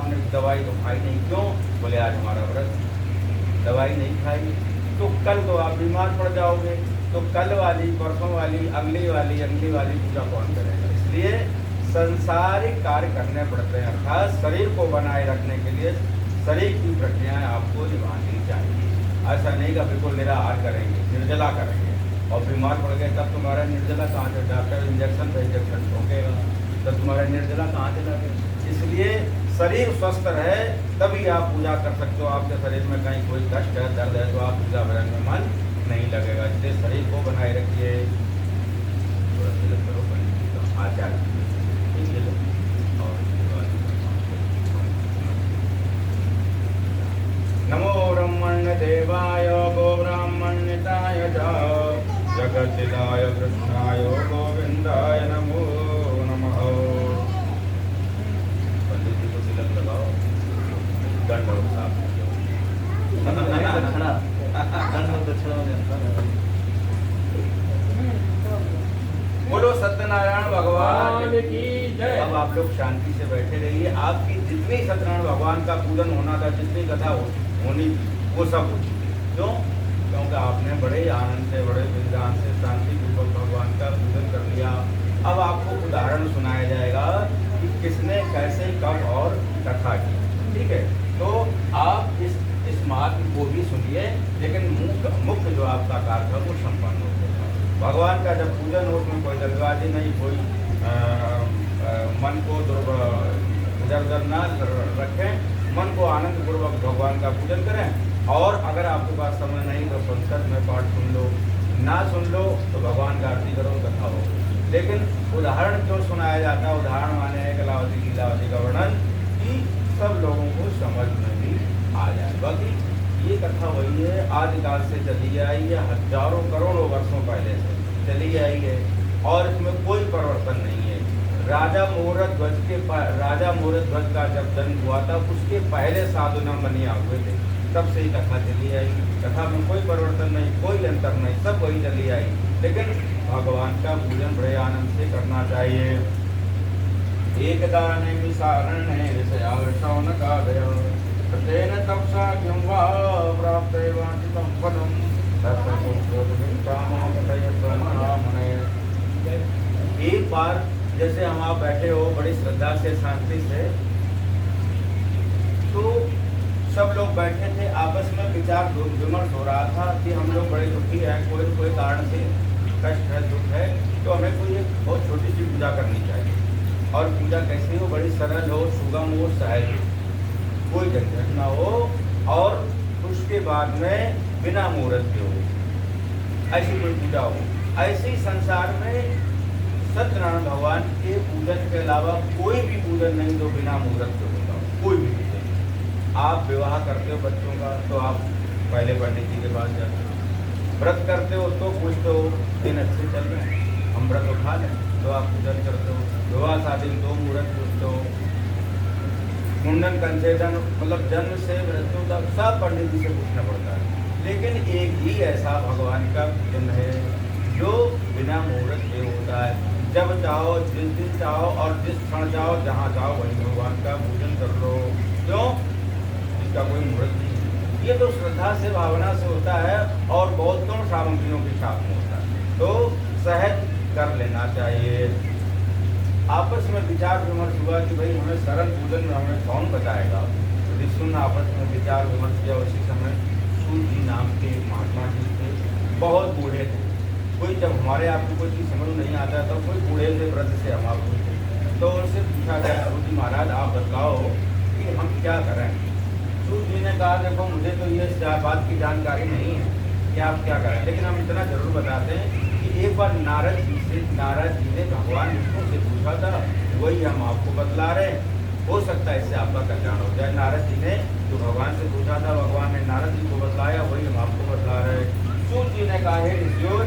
आपने दवाई तो खाई नहीं, क्यों? बोले आज हमारा व्रत, दवाई नहीं खाई तो कल तो आप बीमार पड़ जाओगे, तो कल वाली, परसों वाली, अगली वाली पूजा कौन करेगा? इसलिए संसारिक कार्य करने पड़ते हैं, अर्थात शरीर को बनाए रखने के लिए शरीर की प्रक्रियाएं आपको निभानी चाहिए। ऐसा नहीं कि बिल्कुल निराहार करेंगे, निर्जला करेंगे और बीमार पड़ गए तब तुम्हारा निर्जला कहाँ से? डॉक्टर इंजेक्शन पे इंजेक्शन ठोकेगा, तब तुम्हारा निर्जला कहाँ से लगेगा? इसलिए शरीर स्वस्थ रहे तभी आप पूजा कर सकते हो। आपके शरीर में कहीं कोई कष्ट है, दर्द है तो आप पूजा भजन में मन नहीं लगेगा। इसलिए शरीर को बनाए रखिए। आचार्य नमो ब्रह्मण्य देवाय गो ब्राह्मण्यताय च जगद्दिदाय कृष्णाय गोविंदाय नमो नमः। पंडित जी को तिलक लगाओ, दंड और साफ बोलो सत्यनारायण भगवान की जय। अब आप लोग शांति से बैठे रहिए। आपकी जितनी सत्यनारायण भगवान का पूजन होना था, जितनी कथा होनी वो सब होती। क्यों? क्योंकि आपने बड़े आनंद से, बड़े विधान से, शांतिपूर्वक भगवान का पूजन कर लिया। अब आपको उदाहरण सुनाया जाएगा कि किसने कैसे कब और कथा की। ठीक है, तो आप इस महात्म को भी सुनिए, लेकिन मुख्य जो आपका कार्य था वो संपन्न हो गया। भगवान का जब पूजन हो उसमें कोई जल्दबाजी नहीं, कोई मन को इधर उधर ना रखें, मन को आनंद पूर्वक भगवान का पूजन करें। और अगर आपके पास समय नहीं तो संस्कृत में पाठ सुन लो, ना सुन लो तो भगवान का आरती करो, कथा हो। लेकिन उदाहरण क्यों सुनाया जाता है? उदाहरण माने है कलावती लीलावती का वर्णन कि सब लोगों को समझ में भी आ जाए। बाकी ये कथा वही है, आदिकाल से चली आई है, हजारों करोड़ों वर्षों पहले से चली आई है और इसमें कोई परिवर्तन नहीं है। राजा मोहरत ध्वज का जब जन्म हुआ था उसके पहले साधु न बनिया हुए थे, तब से ही कथा चली आई। कथा में कोई परिवर्तन नहीं, कोई अंतर नहीं, सब वही चली आई। लेकिन भगवान का पूजन बड़े आनंद से करना चाहिए। एक दाने विसारणे विषयावशौन का दया तेन तपसा किं वा प्राप्ते वांछितं फलं एक बार जैसे हम आप बैठे हो बड़ी श्रद्धा से, शांति से, तो सब लोग बैठे थे, आपस में विचार विमर्श हो रहा था कि हम लोग बड़े दुखी हैं, कोई कारण से कष्ट है, दुख है, तो हमें कोई एक बहुत छोटी सी पूजा करनी चाहिए। और पूजा कैसी हो? बड़ी सरल हो, सुगम हो, सहज हो, कोई झंझट ना हो और उसके बाद में बिना मुहूर्त के हो, ऐसी कोई पूजा हो। ऐसी संसार में सत्यनारायण भगवान के पूजन के अलावा कोई भी पूजन नहीं जो बिना मुहूर्त के होता हो, कोई भी पूजन। आप विवाह करते हो बच्चों का तो आप पहले पंडित जी के पास जाते हो, व्रत करते हो तो पूछते हो दिन अच्छे चल रहे हैं, हम व्रत उठा लें, तो आप पूजन करते हो। विवाह शादी में 2 मुहूर्त पूछते हो, मुंडन कंसेदन मतलब जन्म से मृत्यु तक सब पंडित जी से पूछना पड़ता है। लेकिन एक ही ऐसा भगवान का पूजन है जो बिना मुहूर्त के होता है। जब चाहो, जिस दिन चाहो और जिस क्षण चाहो, जहाँ चाहो वहीं भगवान का पूजन कर लो। क्यों? इसका कोई मुहूर्त नहीं। ये तो श्रद्धा से, भावना से होता है और बहुत कम सामग्रियों के साथ में होता है, तो सहज कर लेना चाहिए। आपस में विचार विमर्श हुआ कि भाई हमें सरल पूजन में हमें कौन बताएगा। ऋषियों ने आपस में विचार विमर्श किया। उसी समय सूत जी नाम के एक महात्मा जी थे, बहुत बूढ़े थे। कोई जब हमारे आपको कोई चीज़ समझ नहीं आता तो कोई बूढ़े से व्रत से हम आप पूछते तो उनसे पूछा गया, सूत जी महाराज आप बताओ कि हम क्या करें। सूत जी ने कहा देखो मुझे तो ये बात की जानकारी नहीं है कि आप क्या करें, लेकिन हम इतना जरूर बताते हैं कि एक बार नारद जी ने भगवान विष्णु से पूछा था, वही हम आपको बतला रहे हैं, हो सकता है इससे आपका कल्याण हो जाए। नारद जी ने जो भगवान से पूछा था, भगवान ने नारद जी को बतलाया, वही हम आपको बतला रहे हैं। सूत जी ने कहा हे ऋषियों,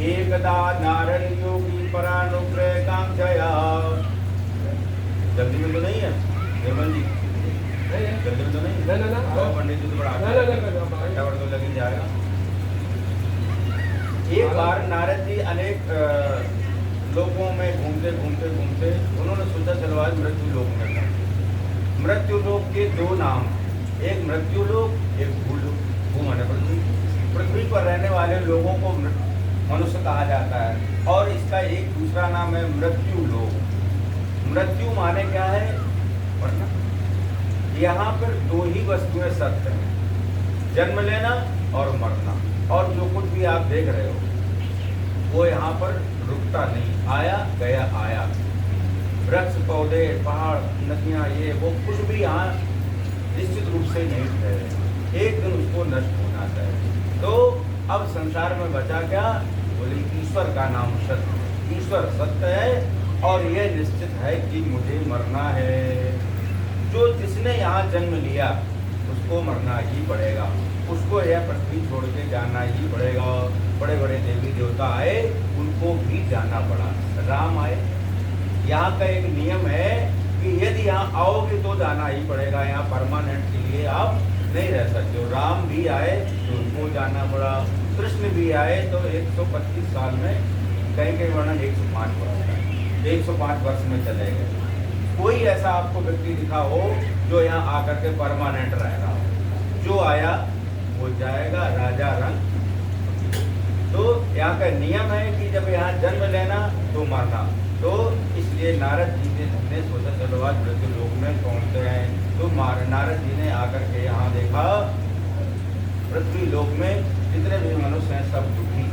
एकदा नारद योगी परानुग्रह कांक्षया। जल्दी में तो नहीं है हेमंत जी, जल्दी में तो नहीं है, पंडित जी तो बड़ा तो लग ही जाएगा। एक बार नारद जी अनेक लोगों में घूमते उन्होंने सोचा चलो आज मृत्यु लोक में था। मृत्यु लोक के दो नाम, एक मृत्यु लोक, एक भूलोक। भू माने पृथ्वी, पृथ्वी पर रहने वाले लोगों को मनुष्य कहा जाता है, और इसका एक दूसरा नाम है मृत्यु लोक। मृत्यु माने क्या है? मरना। यहाँ पर दो ही वस्तुएं सत्य हैं, जन्म लेना और मरना। और जो कुछ भी आप देख रहे हो वो यहाँ पर रुकता नहीं, आया गया आया। वृक्ष, पौधे, पहाड़, नदियाँ, ये वो कुछ भी यहाँ निश्चित रूप से नहीं ठहरे, एक दिन उसको नष्ट होना चाहिए। तो अब संसार में बचा क्या? बोले ईश्वर का नाम सत्य। ईश्वर सत्य है और यह निश्चित है कि मुझे मरना है। जो जिसने यहाँ जन्म लिया उसको मरना ही पड़ेगा, उसको यह पृथ्वी छोड़ के जाना ही पड़ेगा। बड़े बड़े देवी देवता आए, उनको भी जाना पड़ा। राम आए, यहाँ का एक नियम है कि यदि यहाँ आओगे तो जाना ही पड़ेगा, यहाँ परमानेंट के लिए आप नहीं रह सकते हो। राम भी आए तो उनको जाना पड़ा, कृष्ण भी आए तो 125 साल में, कहीं कहीं वर्णन 105 वर्ष में, 105 वर्ष में चले गए। कोई ऐसा आपको व्यक्ति दिखा हो जो यहाँ आकर के परमानेंट रह रहा हो? जो आया वो जाएगा, राजा रंग। तो यहाँ का नियम है कि जब यहाँ जन्म लेना तो मरना। तो इसलिए नारद जी ने सोचा चलो आज मृत्यु लोक में पहुँचते हैं। तो नारद जी ने आकर के यहाँ देखा पृथ्वी लोक में जितने भी मनुष्य हैं सब दुखी,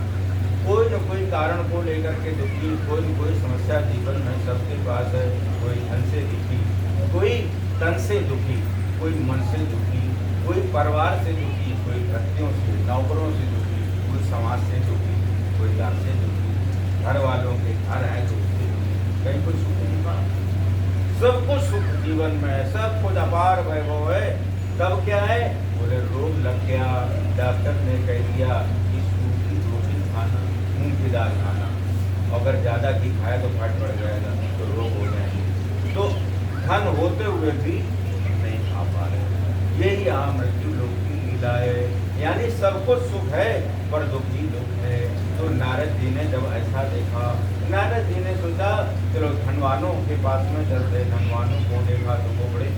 कोई न कोई कारण को लेकर के दुखी, कोई न कोई समस्या जीवन में सबके पास है। कोई धन से दुखी, कोई तन से दुखी, कोई मन से दुखी, कोई परिवार से दुखी, कोई भक्तियों से, नौकरों से दुखी, कोई समाज से दुखी, कोई घर से दुखी, घर वालों के घर है तो उससे दुखी, कहीं कोई सुख नहीं पा। सब कुछ सुख जीवन में है, सब कुछ अपार वैभव है। तब क्या है? बोले रोग लग गया, डॉक्टर ने कह दिया कि सूखी रोटी खाना, मूंग की दाल खाना, अगर ज़्यादा घी खाया तो फट पड़ जाएगा, तो रोग हो जाएंगे। तो धन होते हुए भी नहीं खा पा रहे। यही यहाँ मृत्यु लोक की लीला है। यानी सब कुछ सुख है पर दुखी दुख है। तो नारद जी ने जब ऐसा देखा, नारद जी ने सोचा चलो धनवानों के पास में चलते। धनवानों को देखा तो वो बड़े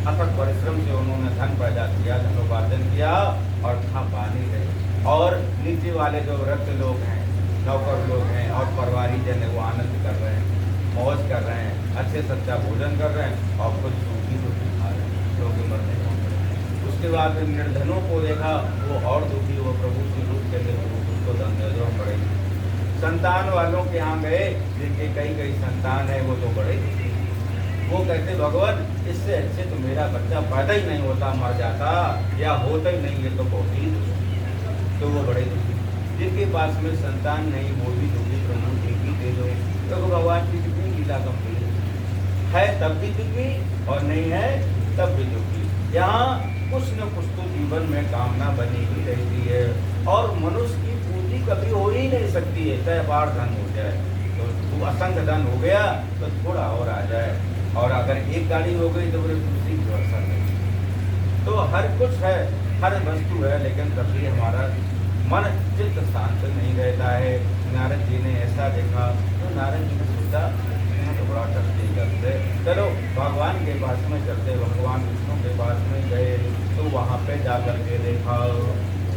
अथक परिश्रम से उन्होंने धन पैदा किया, धनोपार्जन किया और खा पा नहीं रहे। और नीचे वाले जो वृद्ध लोग हैं, नौकर लोग हैं और परिवारी जन है वो आनंद कर रहे हैं, मौज कर रहे हैं, अच्छे सच्चा भोजन कर रहे हैं और खुद सूखी रोटी खा रहे हैं, क्योंकि मरने को। उसके बाद निर्धनों को देखा, वो और दुखी, वो प्रभु की रूप के उसको धन दे दो पड़ेगी। संतान वालों के यहाँ गए, जिनके कई संतान है, वो तो बड़े दुखी। वो कहते भगवान इससे अच्छे तो मेरा बच्चा पैदा ही नहीं होता, मर जाता या होता ही नहीं, ये तो बहुत ही दुखी। तो वो बड़े दुखी। जिनके पास में संतान नहीं वो भी दुखी, प्रभु ठीक ही दे दो। तो भगवान की कितनी लीला गंभीर है, तब भी दुखी और नहीं है तब भी दुखी। यहाँ कुछ न कुछ तो जीवन में कामना बनी ही रहती है और मनुष्य की पूर्ति कभी हो ही नहीं सकती है, चाहे बार धन हो जाए। तो असंख्य धन हो गया तो थोड़ा और आ जाए, और अगर एक गाड़ी हो गई तो बोले दूसरी व्यवस्था नहीं। तो हर कुछ है, हर वस्तु है, लेकिन कभी हमारा मन चित्त शांत नहीं रहता है। नारद जी ने ऐसा देखा तो नारद जी ने सोचा तो बड़ा करते चलो भगवान के पास में चलते। भगवान विष्णु के पास में गए तो वहाँ पे जा करके देखा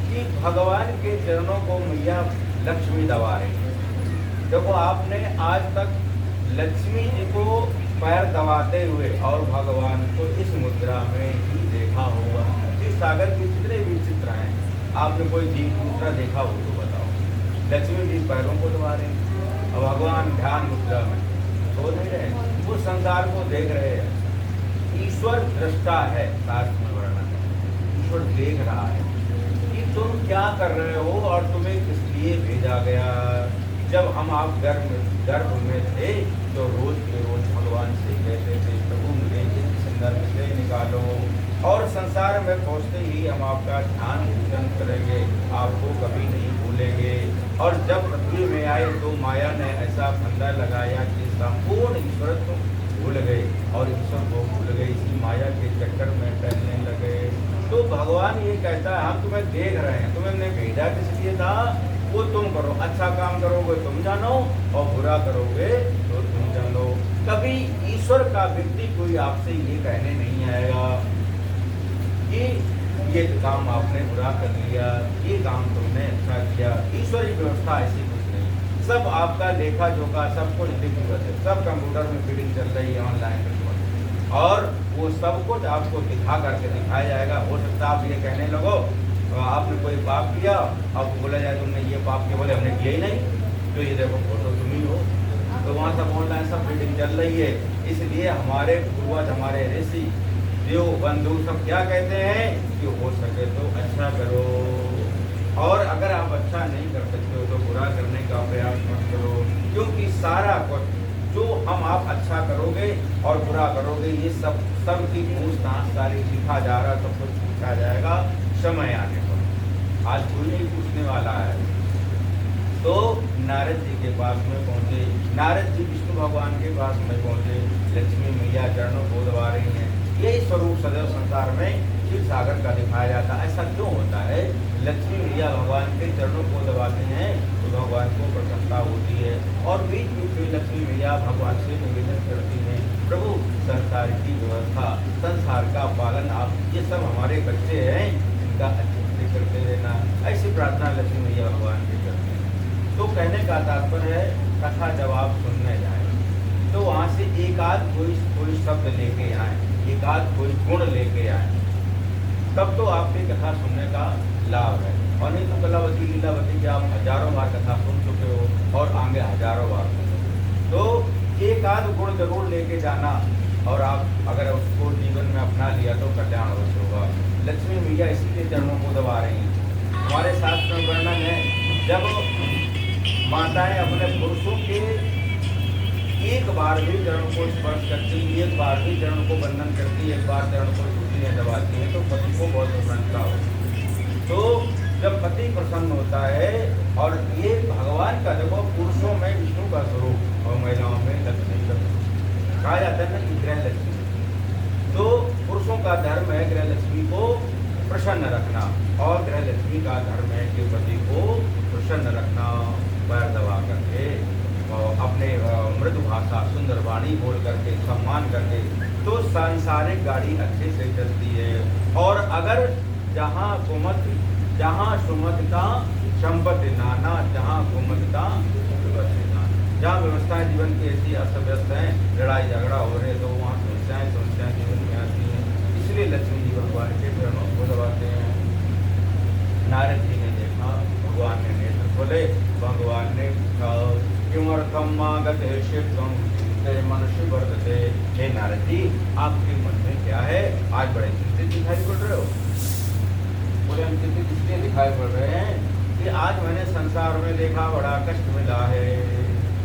कि भगवान के चरणों को मैया लक्ष्मी दबा रही। देखो आपने आज तक लक्ष्मी जी को पैर दबाते हुए और भगवान को इस मुद्रा में ही देखा होगा। इस सागर के जितने भी चित्र हैं, आपने कोई जीव मुद्रा देखा हो तो बताओ। लक्ष्मी जी पैरों को दबा रहे और भगवान ध्यान मुद्रा में सो नहीं रहे, वो संसार को देख रहे हैं। ईश्वर दृष्टा है, शास्त्र में वर्णन है। ईश्वर देख रहा है कि तुम क्या कर रहे हो और तुम्हें किस लिए भेजा गया। जब हम आप गर्भ में थे तो रोज के रोज भगवान से कहते थे प्रभु मुझे इस संदर्भ से निकालो, और संसार में पहुँचते ही हम आपका ध्यान भजन करेंगे, आपको कभी नहीं भूलेंगे। और जब पृथ्वी में आए तो माया ने ऐसा फंदा लगाया कि संपूर्ण ईश्वर को भूल गए और ईश्वर को भूल गए, इसी माया के चक्कर में टहलने लगे। तो भगवान ये कहता है हम तुम्हें देख रहे हैं, तुम्हें भेजा किस लिए था वो तुम करो। अच्छा काम करोगे तुम जानो और बुरा करोगे तो तुम जानो। कभी ईश्वर का व्यक्ति कोई आपसे ये कहने नहीं आएगा कि ये काम आपने बुरा कर लिया, ये काम तुमने अच्छा किया। ईश्वर की व्यवस्था ऐसी कुछ नहीं, सब आपका लेखा जोखा सब कुछ दिग्गज है, सब कंप्यूटर में फीडिंग चल रही है ऑनलाइन, और वो सब कुछ आपको दिखा करके दिखाया जाएगा। हो सकता है आप ये कहने लगो आपने कोई पाप किया, अब बोला जाए तुमने ये पाप किया, बोले हमने किया ही नहीं, तो ये देखो फोटो तुम ही हो, तो वहाँ सब ऑनलाइन सब फीडिंग चल रही है। इसलिए हमारे पूर्वज, हमारे ऋषि, देव बंधु सब क्या कहते हैं कि हो सके तो अच्छा करो, और अगर आप अच्छा नहीं कर सकते हो तो बुरा करने का प्रयास मत करो, क्योंकि सारा कुछ जो हम आप अच्छा करोगे और बुरा करोगे ये सब की पूछताछ सारी लिखा जा रहा, सब कुछ पूछा जाएगा समय आने पर। आज कोई नहीं पूछने वाला है। तो नारद जी के पास में पहुँचे, नारद जी विष्णु भगवान के पास में पहुँचे, लक्ष्मी मैया चरणों को दबा रही हैं। यही स्वरूप सदैव संसार में शिव सागर का दिखाया जाता है। ऐसा क्यों होता है? लक्ष्मी मैया भगवान के चरणों को दबाते हैं तो भगवान को प्रसन्नता होती है, और बीच बीच में लक्ष्मी मैया भगवान से निवेदन करती हैं, प्रभु संसार की व्यवस्था, संसार का पालन, आप ये सब हमारे बच्चे हैं, इनका अच्छे से करते रहना, ऐसी प्रार्थना लक्ष्मी मैया भगवान की करते हैं। तो कहने का तात्पर्य है कथा जब आप सुनने जाए तो वहाँ से एक आध कोई शब्द लेके आए, एक आध कोई गुण लेके आए, तब तो आपकी कथा सुनने का लाभ है। और नहीं तो कलावती लीलावती की आप हजारों बार कथा सुन चुके हो और आगे हजारों बार सुनोगे, तो एक आध गुण जरूर लेके जाना, और आप अगर उसको जीवन में अपना लिया तो कल्याण अवश्य होगा। लक्ष्मी मैया इसीलिए चरणों को दबा रही हैं। हमारे शास्त्र में वर्णन है, जब माताएं अपने पुरुषों के एक बार भी चरणों को स्पर्श करती, एक बार भी चरणों को बंधन करती, एक बार चरणों को छूटियाँ दबाती हैं, तो पति को बहुत प्रसन्नता होती। तो जब पति प्रसन्न होता है, और ये भगवान का देखो, पुरुषों में विष्णु का स्वरूप और महिलाओं में लक्ष्मी का स्वरूप कहा जाता है ना कि गृह लक्ष्मी। तो पुरुषों का धर्म है गृह लक्ष्मी को प्रसन्न रखना, और गृह लक्ष्मी का धर्म है कि पति को प्रसन्न रखना, पैर दबा करके अपने मृदु भाषा सुंदर वाणी बोल करके सम्मान करके, तो सांसारिक गाड़ी अच्छे से चलती है। और अगर जहाँ सुमति का संपत्ति नाना, जहाँ घुमत का जहाँ व्यवस्थाएं जीवन की ऐसी अस्त व्यस्त हैं, लड़ाई झगड़ा हो रहे, तो वहाँ समस्याएं जीवन में आती हैं। इसलिए लक्ष्मी जी भगवान के चरणों को दबाते हैं। नारद जी ने देखा, भगवान ने नेत्र खोले, भगवान ने किमर्थम मागते शिवम मनुष्य वर्तते। हे नारद जी, आपके मन में क्या है? आज बड़े चिंतित दिखाई पड़ रहे हो। बोले हम चिंतित इसलिए दिखाई पड़ रहे हैं कि आज मैंने संसार में देखा बड़ा कष्ट मिला है,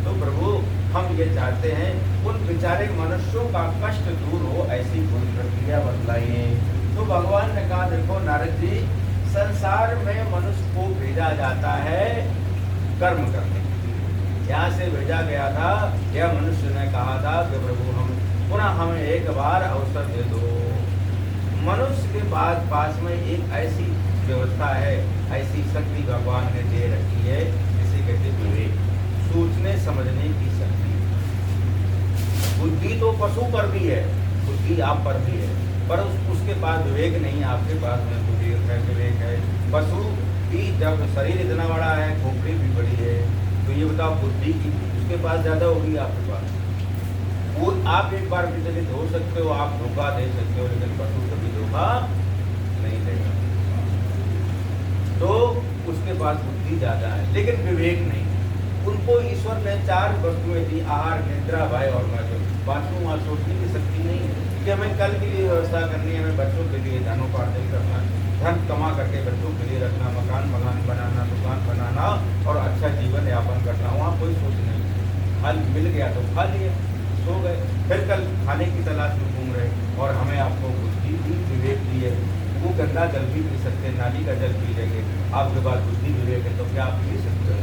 तो प्रभु हम ये चाहते हैं उन बेचारे मनुष्यों का कष्ट दूर हो, ऐसी कोई प्रक्रिया बतलाइए। तो भगवान ने कहा, देखो नारद जी, संसार में मनुष्य को भेजा जाता है कर्म करने, यहाँ से भेजा गया था। यह मनुष्य ने कहा था कि प्रभु हम पुनः हमें एक बार अवसर दे दो। मनुष्य के पास में एक ऐसी व्यवस्था है, ऐसी शक्ति भगवान ने दे रखी है, जिसे कहते विवेक, सोचने समझने की शक्ति। बुद्धि तो पशु पर भी है, बुद्धि आप पर भी है, पर उसके पास विवेक नहीं, आपके पास में विवेक है। पशु की जब शरीर इतना बड़ा है, खोपड़ी भी बड़ी है, तो ये बताओ बुद्धि की उसके पास ज़्यादा होगी आपके पास। वो आप एक बार विचलित हो सकते हो, आप धोखा दे सकते हो, लेकिन पशु कभी धोखा नहीं देगा। तो उसके पास बुद्धि ज़्यादा है, लेकिन विवेक नहीं। उनको ईश्वर ने 4 वस्तुएं दी, आहार, निद्रा, भय और मजो। पांचों वहाँ सोचने की शक्ति नहीं है कि हमें कल के लिए व्यवस्था करनी है, हमें बच्चों के लिए धनोपार्जन करना, धन कमा करके बच्चों के लिए रखना, मकान बनाना, दुकान बनाना और अच्छा जीवन यापन करना। वहाँ कोई सोच नहीं, फल मिल गया तो खा लिए, सो गए, फिर कल खाने की तलाश में घूम रहे। और हमें आपको बुद्धि दी, विवेक दी है। वो गंदा जल भी पी सकते, नाली का जल पी लेंगे, आपके पास बुद्धि विवेक है, तो क्या आप पी सकते हो?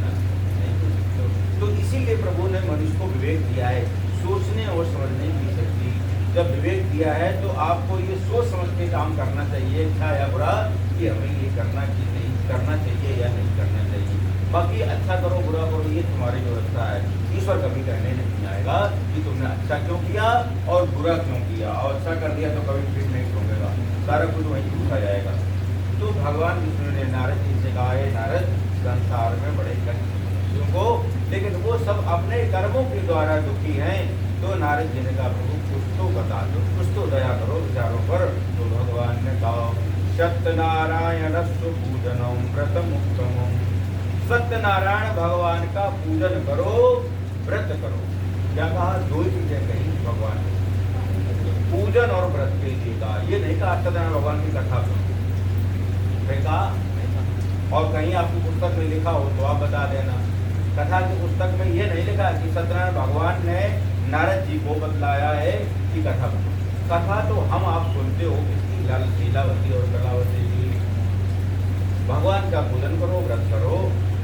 नहीं पी सकते हो। तो इसीलिए प्रभु ने मनुष्य को विवेक दिया है, सोचने और समझने की शक्ति। जब विवेक दिया है तो आपको ये सोच समझ के काम करना चाहिए, अच्छा या बुरा, कि हमें ये करना कि नहीं करना चाहिए या नहीं करना चाहिए। बाकी अच्छा करो बुरा करो ये तुम्हारी व्यवस्था है, ईश्वर कभी कहने नहीं आएगा कि तुमने अच्छा क्यों किया और बुरा क्यों किया, और अच्छा कर दिया तो कभी फिर नहीं ठोकेगा, सारा कुछ वहीं पूछा जाएगा। तो भगवान विष्णु ने नारद जी से कहा, है नारद, संसार में बड़े कष्ट मनुष्यों को, लेकिन वो सब अपने कर्मों के द्वारा दुखी हैं। तो नारद जी ने कहा, प्रभु कुछ तो बता दो, कुछ तो दया करो विचारों पर। तो भगवान ने कहा, सत्यनारायण पूजनम व्रतम उत्तमम। सत्यनारायण भगवान का पूजन करो, व्रत करो। क्या कहा? दो ही चीजें कही भगवान ने, पूजन और व्रत के लिए कहा। ये नहीं कहा सत्यनारायण भगवान की कथा सुनो, कहा और कहीं आपकी पुस्तक में लिखा हो तो आप बता देना। कथा की पुस्तक में ये नहीं लिखा कि सत्यनारायण भगवान ने नारद जी को बतलाया है कि कथा बनो। कथा तो हम आप सुनते हो किसकी? लीलावती और कलावती जी। भगवान का पूजन करो, व्रत करो।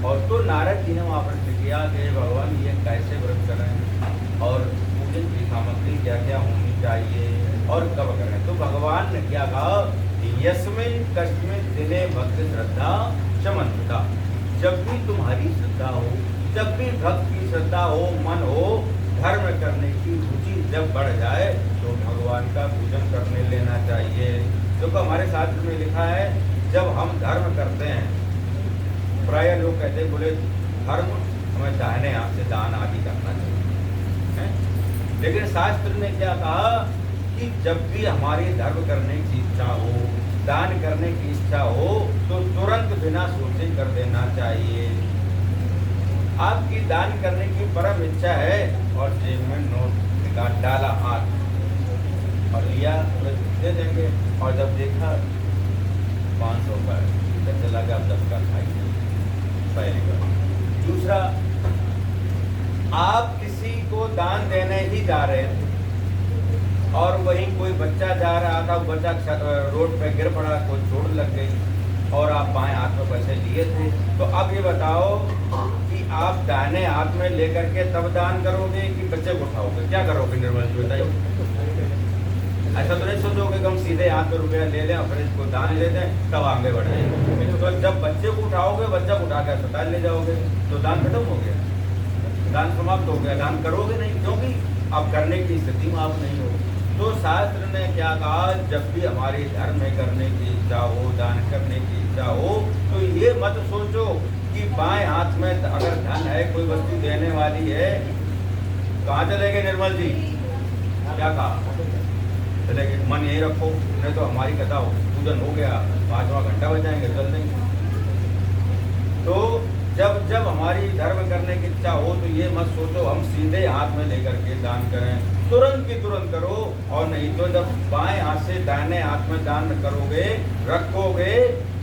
और तो नारद जी ने वहाँ प्रश्न किया कि भगवान ये कैसे व्रत करें और पूजन की सामग्री क्या क्या होनी चाहिए और कब करें? तो भगवान ने क्या कहा, यस्मिन कस्मिन दिने भक्ति श्रद्धा चमनता। जब भी तुम्हारी श्रद्धा हो, जब भी भक्त की श्रद्धा हो, मन हो, धर्म करने की रुचि जब बढ़ जाए तो भगवान का पूजन करने लेना चाहिए। देखो हमारे शास्त्र में लिखा है, जब हम धर्म करते हैं, प्राय लोग कहते हैं, बोले धर्म हमें दाहिने हाथ से दान आदि करना चाहिए, लेकिन शास्त्र ने क्या कहा कि जब भी हमारी धर्म करने की इच्छा हो, दान करने की इच्छा हो, तो तुरंत बिना सोचे कर देना चाहिए। आपकी दान करने की परम इच्छा है और जेब में नोट निकाल डाला हाथ और लिया, दे देंगे, और जब देखा 500 का है, चला गया 10 का खाइए, पहली बात। दूसरा, आप किसी को दान देने ही जा रहे थे और वहीं कोई बच्चा जा रहा था, बच्चा रोड पे गिर पड़ा, कोई चोट लग गई और आप बाएं हाथ में पैसे लिए थे। तो अब ये बताओ कि आप दाहिने हाथ में लेकर के तब दान करोगे कि बच्चे को उठाओगे? क्या करोगे निर्मल जी बताइए? ऐसा तो नहीं सोचोगे कि हम सीधे हाथ में रुपया ले लें और फिर इसको दान ले दें तब आगे बढ़ेंगे। तो जब बच्चे को उठाओगे, बच्चा को उठा के अस्पताल ले जाओगे तो दान खत्म हो गया, दान समाप्त हो गया, दान करोगे नहीं, क्योंकि अब करने की स्थिति में आप नहीं हो। तो शास्त्र ने क्या कहा, जब भी हमारी धर्म करने की इच्छा हो, दान करने की इच्छा हो, तो ये मत सोचो कि बाएं हाथ में अगर धन है, कोई वस्तु देने वाली है, कहाँ चले गए निर्मल जी? क्या कहा? चले गए। मन यही रखो, नहीं तो हमारी कथा हो, पूजन हो गया, 5वां घंटा बजाएंगे, चल देंगे। तो जब जब हमारी धर्म करने की इच्छा हो तो ये मत सोचो हम सीधे हाथ में लेकर के दान करें, तुरंत की तुरंत करो। और नहीं तो जब बाएं हाथ से दाहिने हाथ में दान करोगे, रखोगे,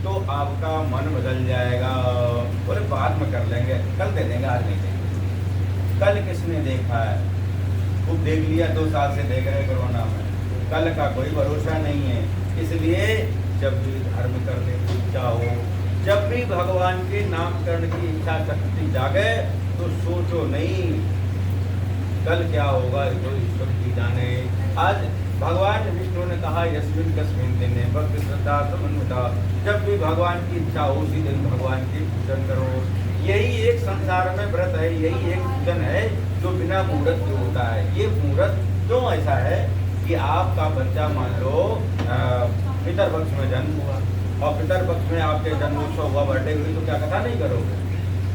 तो आपका मन बदल जाएगा। बोले बाद में कर लेंगे, कल दे देंगे, आज नहीं देंगे। कल किसने देखा है? खूब देख लिया, 2 साल से देख रहे कोरोना में, कल का कोई भरोसा नहीं है। इसलिए जब भी धर्म करने की इच्छा हो, जब भी भगवान के नामकरण की इच्छा शक्ति जागे, तो सोचो नहीं कल क्या होगा, तो ईश्वर की जाने। आज भगवान विष्णु ने कहा, यस्मिन कस्मिन दिने भक्ति श्रद्धा समन्विता। जब भी भगवान की इच्छा हो उसी दिन भगवान की पूजन करो। यही एक संसार में व्रत है, यही एक पूजन है जो बिना मुहूर्त के होता है। ये मुहूर्त क्यों ऐसा है कि आपका बच्चा मान लो पितरपक्ष में जन्म हुआ और पितरपक्ष में आपके जन्मोत्सव हुआ, बर्थडे हुई, तो क्या कथा नहीं करोगे?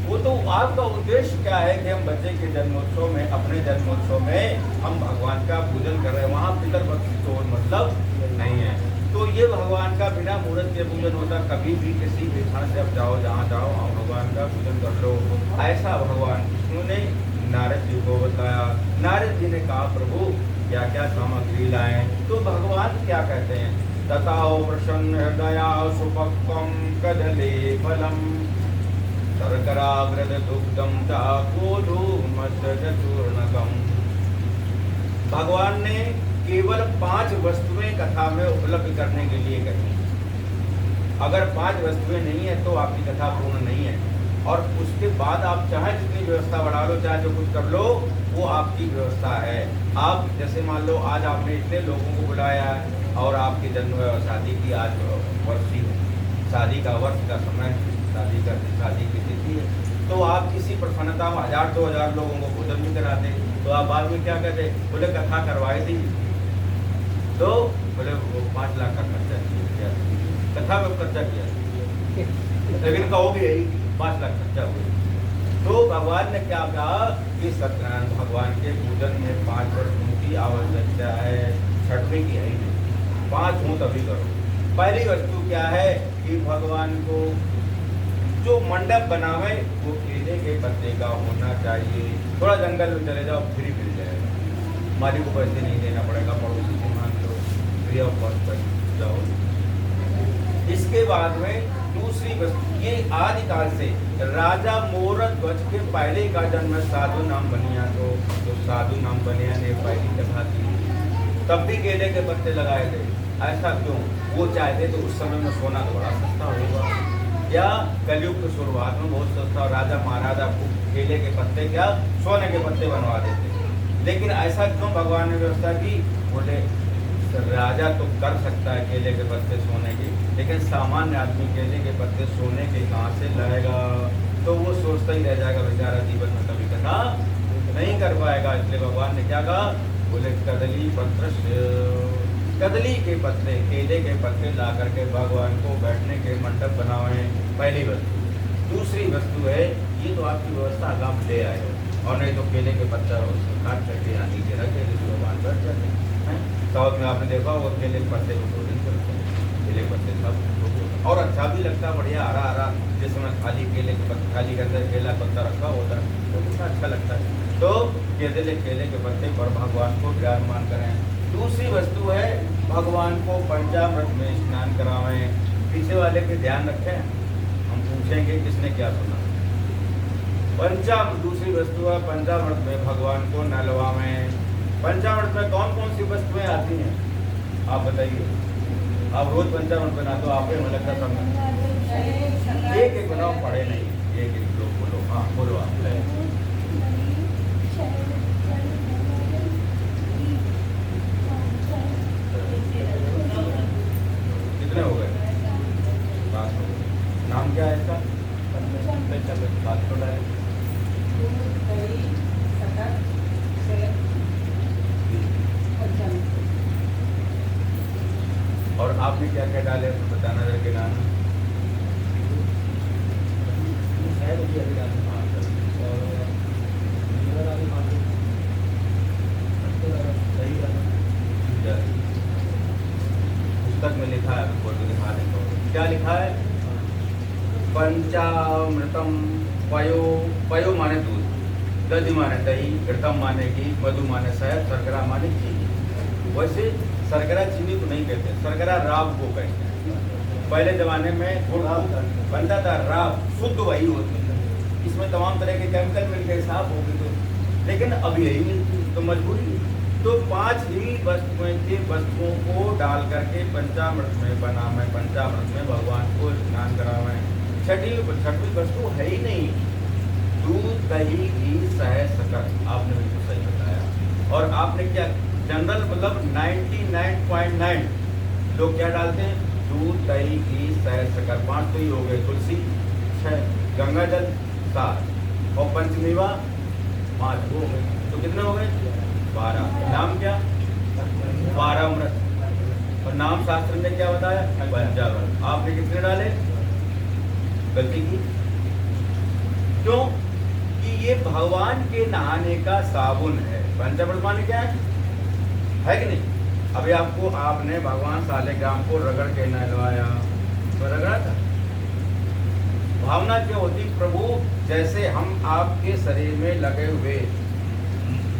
वो तो आपका उद्देश्य क्या है कि हम बच्चे के जन्मोत्सव में, अपने जन्मोत्सव में हम भगवान का पूजन कर रहे हैं, वहाँ पितरपक्ष की कोई मतलब नहीं है। तो ये भगवान का बिना मुहूर्त के पूजन होता। कभी भी किसी भी क्षण से आप जाओ, जहाँ जाओ वहाँ भगवान का पूजन कर लो। ऐसा भगवान विष्णु ने नारद जी को बताया। नारद जी ने कहा, प्रभु क्या क्या सामग्री लाएं? तो भगवान क्या कहते हैं, तथा प्रसन्न हृदया सुपक्वम कदले फलम शर्कराग्रद दुग्धम चूर्णकम। भगवान ने केवल 5 वस्तुएं कथा में उपलब्ध करने के लिए कही। अगर 5 वस्तुएं नहीं है तो आपकी कथा पूर्ण नहीं है। और उसके बाद आप चाहे जितनी व्यवस्था बढ़ा लो, चाहे जो कुछ कर लो, वो आपकी व्यवस्था है। आप जैसे मान लो आज आपने इतने लोगों को बुलाया और आपकी जन्म शादी की आज वर्षी है, शादी का वर्ष का समय, शादी की तिथि है, तो आप किसी प्रसन्नता में 1000-2000 लोगों को भोजन भी कराते, तो आप बाद में क्या कहते, बोले कथा करवाई थी तो बोले वो 5 लाख का खर्चा किया, कथा में खर्चा किया, लेकिन कहोगे यही 5 लाख खर्चा हुआ। तो भगवान ने क्या कहा कि सत्यनारायण भगवान के पूजन में 5 वस्तुओं की आवश्यकता है, छठवीं की है ही नहीं, 5 हो तभी करो। पहली वस्तु क्या है कि भगवान को जो मंडप बनावे वो केले के पत्ते का होना चाहिए। थोड़ा जंगल में चले जाओ फ्री मिल जाएगा, मालिक को पैसे नहीं देना पड़ेगा, पड़ोसी से मान लो, फ्री ऑफ कॉस्ट पर जाओ। इसके बाद में दूसरी वस्तु, ये आदिकाल से राजा मोरद ध्वज के पहले का जन्म साधु नाम बनिया, तो साधु नाम बनिया ने पहली कथा की, तब भी केले के पत्ते लगाए थे। ऐसा क्यों? वो चाहते तो उस समय में सोना तो बड़ा सस्ता होगा, या कलयुग की शुरुआत में बहुत सस्ता, और राजा महाराजा को केले के पत्ते क्या सोने के पत्ते बनवा देते। लेकिन ऐसा क्यों भगवान ने व्यवस्था की? बोले राजा तो कर सकता है केले के पत्ते सोने के, लेकिन सामान्य आदमी केले के पत्ते सोने के कहाँ से लाएगा? तो वो सोचता ही रह जाएगा बेचारा, जीवन में कभी कथा नहीं कर पाएगा। इसलिए भगवान ने क्या कहा? बोले कदली पत्र, कदली के पत्ते, केले के पत्ते ला करके भगवान को बैठने के मंडप बनावे, पहली वस्तु। दूसरी वस्तु है, ये तो आपकी व्यवस्था आप ले आए हो, और नहीं तो केले के पत्ता काट करके यहाँ नीचे रखे तो भगवान बैठ जाते हैं। साउथ में आपने देखा होगा केले के पत्ते को भोजन करते हैं, केले के पत्ते सब, और अच्छा भी लगता है, बढ़िया हरा हरा, जिस समय खाली केले के पत्ते, खाली के अंदर केला पत्ता रखा होता है तो कितना अच्छा लगता है। तो केले के पत्ते पर भगवान को विराजमान करें। दूसरी वस्तु है भगवान को पंचामृत में स्नान करावें। पीछे वाले के ध्यान रखें, हम पूछेंगे किसने क्या सुना। पंचामृत, दूसरी वस्तु है पंचामृत में भगवान को नहलवावें। पंचामृत में कौन कौन सी वस्तुएं आती हैं आप बताइए? आप रोज पंचामृत बना तो आप में लगता सब एक एक बनाओ, पढ़े नहीं, एक एक लोग बोलो। हाँ बोलो आप। कितने हो गए? 5 हो गए। नाम क्या है इसका? बात थोड़ा है। और आपने क्या क्या डाले तो बताना जरा के नाम। पुस्तक में लिखा है, बोल के दिखा दें क्या लिखा है? पंचामृतम पयो, पयो माने दूध, दधि माने दही, घृतम माने घी, मधु माने शहद, शर्करा माने चीनी। वैसे शर्करा चीनी को नहीं कहते, शर्करा राब को कहते हैं। पहले जमाने में गुड़ बनता था, राब शुद्ध वही होती है, इसमें तमाम तरह के केमिकल मिल गए, साफ हो गए, तो लेकिन अब यही मिलती तो मजबूरी। तो 5 ही वस्तुओं को डाल करके पंचामृत में बनावे, पंचामृत में भगवान को स्नान करावें। छठी वस्तु है ही नहीं, दूध दही घी शहद शक्कर, आपने बिल्कुल सही बताया। और आपने क्या जनरल मतलब 99.9 लोग क्या डालते हैं? दूध दही घी शहद शक्कर, 5 तो ही हो गए, तुलसी 6, गंगा जल 7, और पंचमेवा 5 हो गए, तो कितने हो गए? 12। नाम क्या? 12 अमृत। और नाम शास्त्र ने क्या बताया? पंचामृत। आपने कितने डाले? गलती की क्यों? कि ये भगवान के नहाने का साबुन है। पंचामृत माने क्या है कि नहीं? अभी आपको, आपने भगवान सालेग्राम को रगड़ के नहलवाया, तो रगड़ा था। भावना क्या होती? प्रभु जैसे हम आपके शरीर में लगे हुए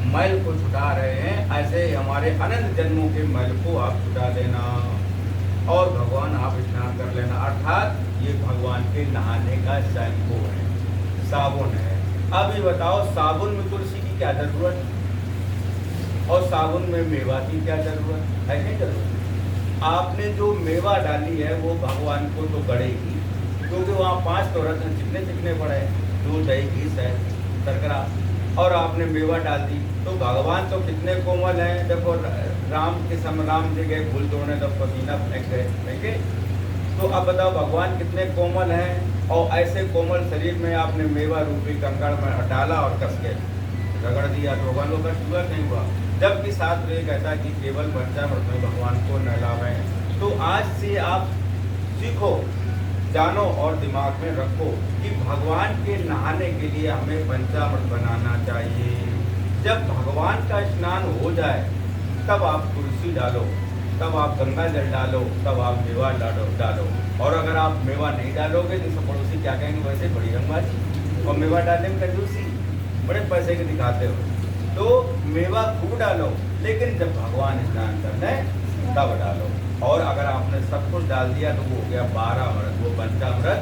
मैल को छुटा रहे हैं, ऐसे हमारे अनंत जन्मों के मैल को आप छुटा देना, और भगवान आप स्नान कर लेना। अर्थात ये भगवान के नहाने का शैम्पू है, साबुन है। अब ये बताओ, साबुन में तुलसी की क्या जरूरत, और साबुन में मेवा की क्या जरूरत है? क्या जरूरत? आपने जो मेवा डाली है वो भगवान को तो गड़ेगी, क्योंकि वहाँ 5 तो रत्न चिकने चिकने पड़े, दूध दही घी शहद शर्करा, और आपने मेवा डाल दी, तो भगवान तो कितने कोमल हैं। देखो राम के समय राम जी गए फूल तोड़ने, तो पसीना फेंक गए, तो अब बताओ भगवान कितने कोमल हैं। और ऐसे कोमल शरीर में आपने मेवा रूपी कंकड़ में डाला और कस के रगड़ दिया तो भगवान को कष्ट हुआ नहीं हुआ। जबकि शास्त्र ये कहता है कि केवल पंचामृत में भगवान को नहलावें। तो आज से आप सीखो, जानो और दिमाग में रखो कि भगवान के नहाने के लिए हमें पंचामृत बनाना चाहिए। जब भगवान का स्नान हो जाए तब आप तुलसी डालो, तब आप गंगा जल डालो, तब आप मेवा डालो। और अगर आप मेवा नहीं डालोगे तो सब पड़ोसी क्या कहेंगे, वैसे बड़ी रंगबाजी और मेवा डालने में कंजूसी, बड़े पैसे के दिखाते हो। तो मेवा खूब डालो, लेकिन जब भगवान स्नान करने तब डालो। और अगर आपने सब कुछ डाल दिया तो वो हो गया 12 अमृत, वो पंचामृत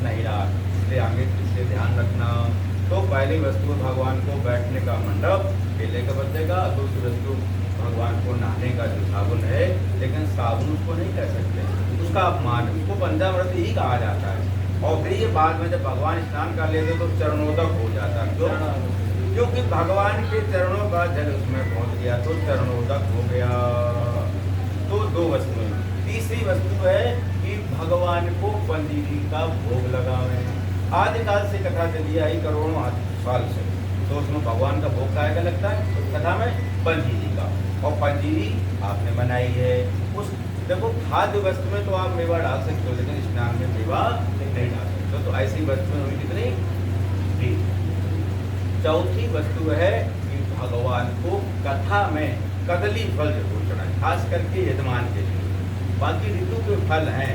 नहीं रहा। इसलिए आगे इससे ध्यान रखना। तो पहली वस्तु भगवान को बैठने का मंडप केले का बचेगा। दूसरी वस्तु भगवान को नहाने का जो साबुन है, लेकिन साबुन उसको नहीं कह सकते, उसका अपमान, उसको पंचामृत ही कहा जाता है। और फिर ये बाद में जब भगवान स्नान कर लेते तो चरणोदक हो जाता है। क्योंकि भगवान के चरणों का जल उसमें पहुंच गया तो चरणोदक हो गया। तो दो वस्तुएं। तीसरी वस्तु है कि भगवान को पंजीरी का भोग लगावे। आदिकाल से कथा चली आई करोड़ों साल से, तो उसमें भगवान का भोग का लगता है तो कथा में पंजीरी का, और पंजीरी आपने बनाई है। उस देखो खाद्य वस्तु में तो आप मेवा डाल सकते हो, लेकिन स्नान में मेवा नहीं डाल सकते। तो ऐसी वस्तुएं हुई कितनी? 3। चौथी वस्तु है कि भगवान को कथा में कदली फल जरूर चढ़ाए, खास करके यजमान के लिए। बाकी ऋतु के फल हैं,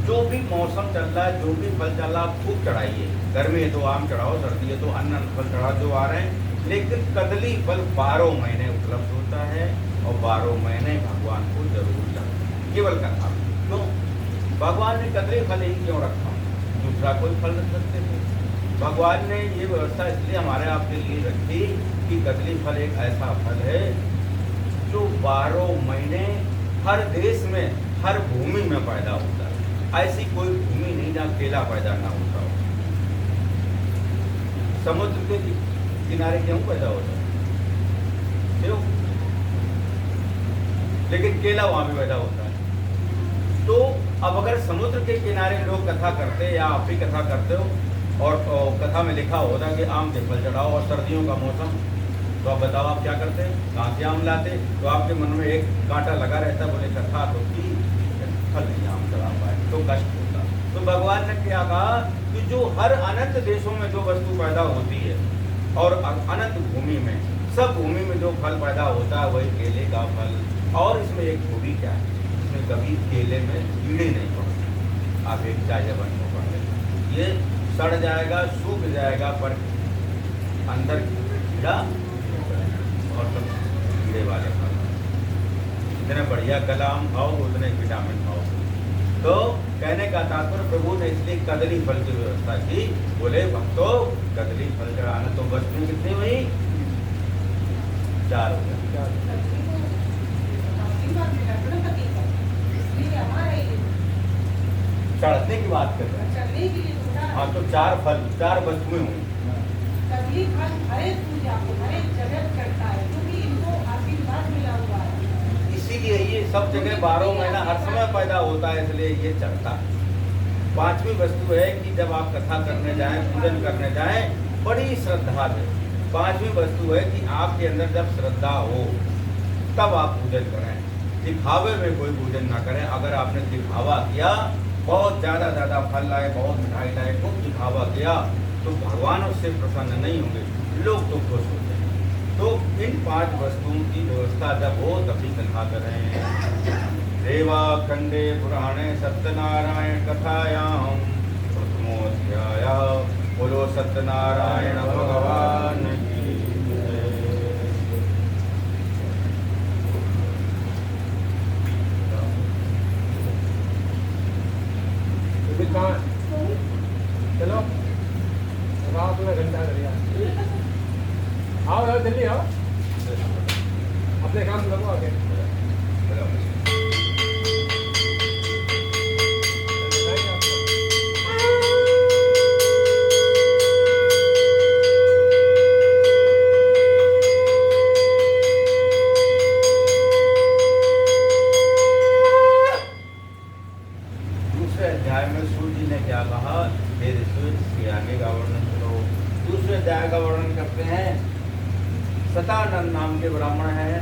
जो भी मौसम चल रहा है, जो भी फल चल रहा है, खूब चढ़ाइए। गर्मी है तो आम चढ़ाओ, सर्दी है तो अन्य फल चढ़ाओ जो आ रहे हैं। लेकिन कदली फल 12 महीने उपलब्ध होता है और 12 महीने भगवान को जरूर चाहिए, केवल कथा। क्यों भगवान ने कदली फल ही क्यों रखा? दूसरा कोई फल रख सकते थे। भगवान ने ये व्यवस्था इसलिए हमारे आपके लिए रखी कि कदली फल एक ऐसा फल है जो 12 महीने हर देश में, हर भूमि में पैदा होता है। ऐसी कोई भूमि नहीं जहाँ केला पैदा ना होता हो। समुद्र के किनारे क्यों पैदा होता है? क्यों? लेकिन केला वहां भी पैदा होता है। तो अब अगर समुद्र के किनारे लोग कथा करते या आप भी कथा करते हो और कथा में लिखा होता कि आम के फल चढ़ाओ और सर्दियों का मौसम, तो आप बताओ आप क्या करते? कहाँ से आम लाते? तो आपके मन में एक कांटा लगा रहता, बोले कथा तो की फल नहीं आम चढ़ा पाए तो कष्ट होता। तो भगवान ने क्या कहा कि जो हर अनंत देशों में जो वस्तु पैदा होती है और अनंत भूमि में, सब भूमि में जो फल पैदा होता है वही केले का फल। और इसमें एक खूबी क्या है, इसमें कभी केले में कीड़े नहीं पड़ते। आप एक चाय बन को पढ़ लें, ये सड़ जाएगा, सूख जाएगा, पर अंदर कीड़ा और सब कीड़े वाले फल। जितने बढ़िया कलाम खाओ उतने विटामिन खाओ। तो कहने का तात्पर्य प्रभु ने इसलिए कदली फल की व्यवस्था की। बोले भक्तों कदली फल चढ़ाना। तो वस्तु कितनी हुई? 4 हो गया। चढ़ने की बात कर रहे हैं। हाँ तो 4 फल, 4 वस्तुएं हुई। कदली फल हर एक पूजा को हर एक जगह चढ़ता है, क्योंकि इनको आशीर्वाद मिला हुआ है। इसीलिए ये सब जगह 12 महीना हर समय पैदा होता है, इसलिए ये चढ़ता है। 5वीं वस्तु है कि जब आप कथा करने जाएं, पूजन करने जाएं, बड़ी श्रद्धा से। 5वीं वस्तु है कि आपके अंदर जब श्रद्धा हो तब आप पूजन करें, दिखावे में कोई पूजन ना करें। अगर आपने दिखावा किया, बहुत ज़्यादा फल लाए, बहुत मिठाई लाए, खूब दिखावा किया, तो भगवान उससे प्रसन्न नहीं होंगे, लोग तो खुश होते हैं। तो इन 5 वस्तुओं की व्यवस्था जब हो तभी कथा करें। देवा खंडे पुराणे सत्यनारायण कथायाम प्रथमोध्याय। बोलो सत्यनारायण भगवान की जय। चलो रात में घंटा करिए। आओ यार जल्दी आओ, अपने काम से लगो आगे। दूसरे अध्याय में सूर्य ने क्या कहा, हे ऋषि इसके आगे का वर्णन करो। दूसरे अध्याय का वर्णन करते हैं। सतानंद नाम के ब्राह्मण हैं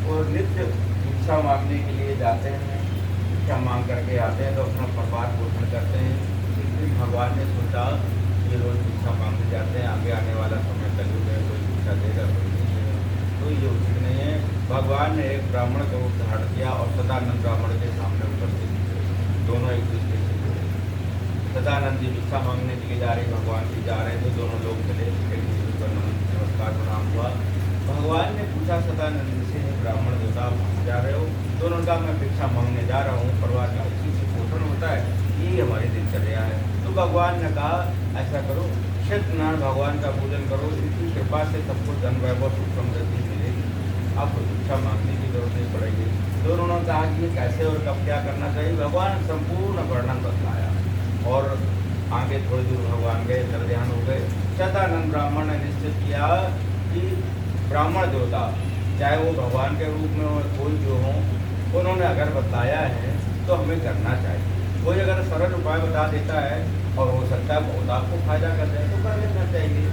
और नित्य भिक्षा मांगने के लिए जाते हैं, भिक्षा मांग करके आते हैं तो अपना परिवार पोषण करते हैं। एक दिन भगवान ने सोचा ये रोज भिक्षा मांगने जाते हैं, आगे आने वाला समय कलयुग है, कोई भिक्षा देगा कोई नहीं देगा, तो ये उचित नहीं है। भगवान ने एक ब्राह्मण का रूप धारण किया और सदानंद ब्राह्मण के सामने उपस्थित हुए। दोनों एक दूसरे से जुड़े। सदानंद जी भिक्षा मांगने के लिए जा रहे, भगवान जी जा रहे थे, दोनों लोग चले, एक दूसरे पर नमस्कार प्रणाम हुआ। भगवान ने पूछा सदानंद से, ब्राह्मण देवता आप जा रहे हो? दोनों का मैं भिक्षा मांगने जा रहा हूँ, परिवार का इसी से पोषण होता है, ये हमारी दिनचर्या है। तो भगवान ने कहा ऐसा करो, सत्यनारायण भगवान का पूजन करो, इनकी कृपा से सबको धन वैभव सुख समृद्धि मिलेगी, आपको भिक्षा मांगने की जरूरत नहीं पड़ेगी। दोनों ने कहा कि ये कैसे और कब क्या करना चाहिए। भगवान संपूर्ण वर्णन बतलाया और आगे थोड़ी दूर भगवान गए, तर ध्यान हो गए। सदानंद ब्राह्मण ने निश्चित किया कि ब्राह्मण देवता चाहे वो भगवान के रूप में हो कोई जो हो, उन्होंने अगर बताया है तो हमें करना चाहिए। कोई अगर सरल उपाय बता देता है और हो सकता है बहुत आपको फायदा कर दे तो कर लेना चाहिए।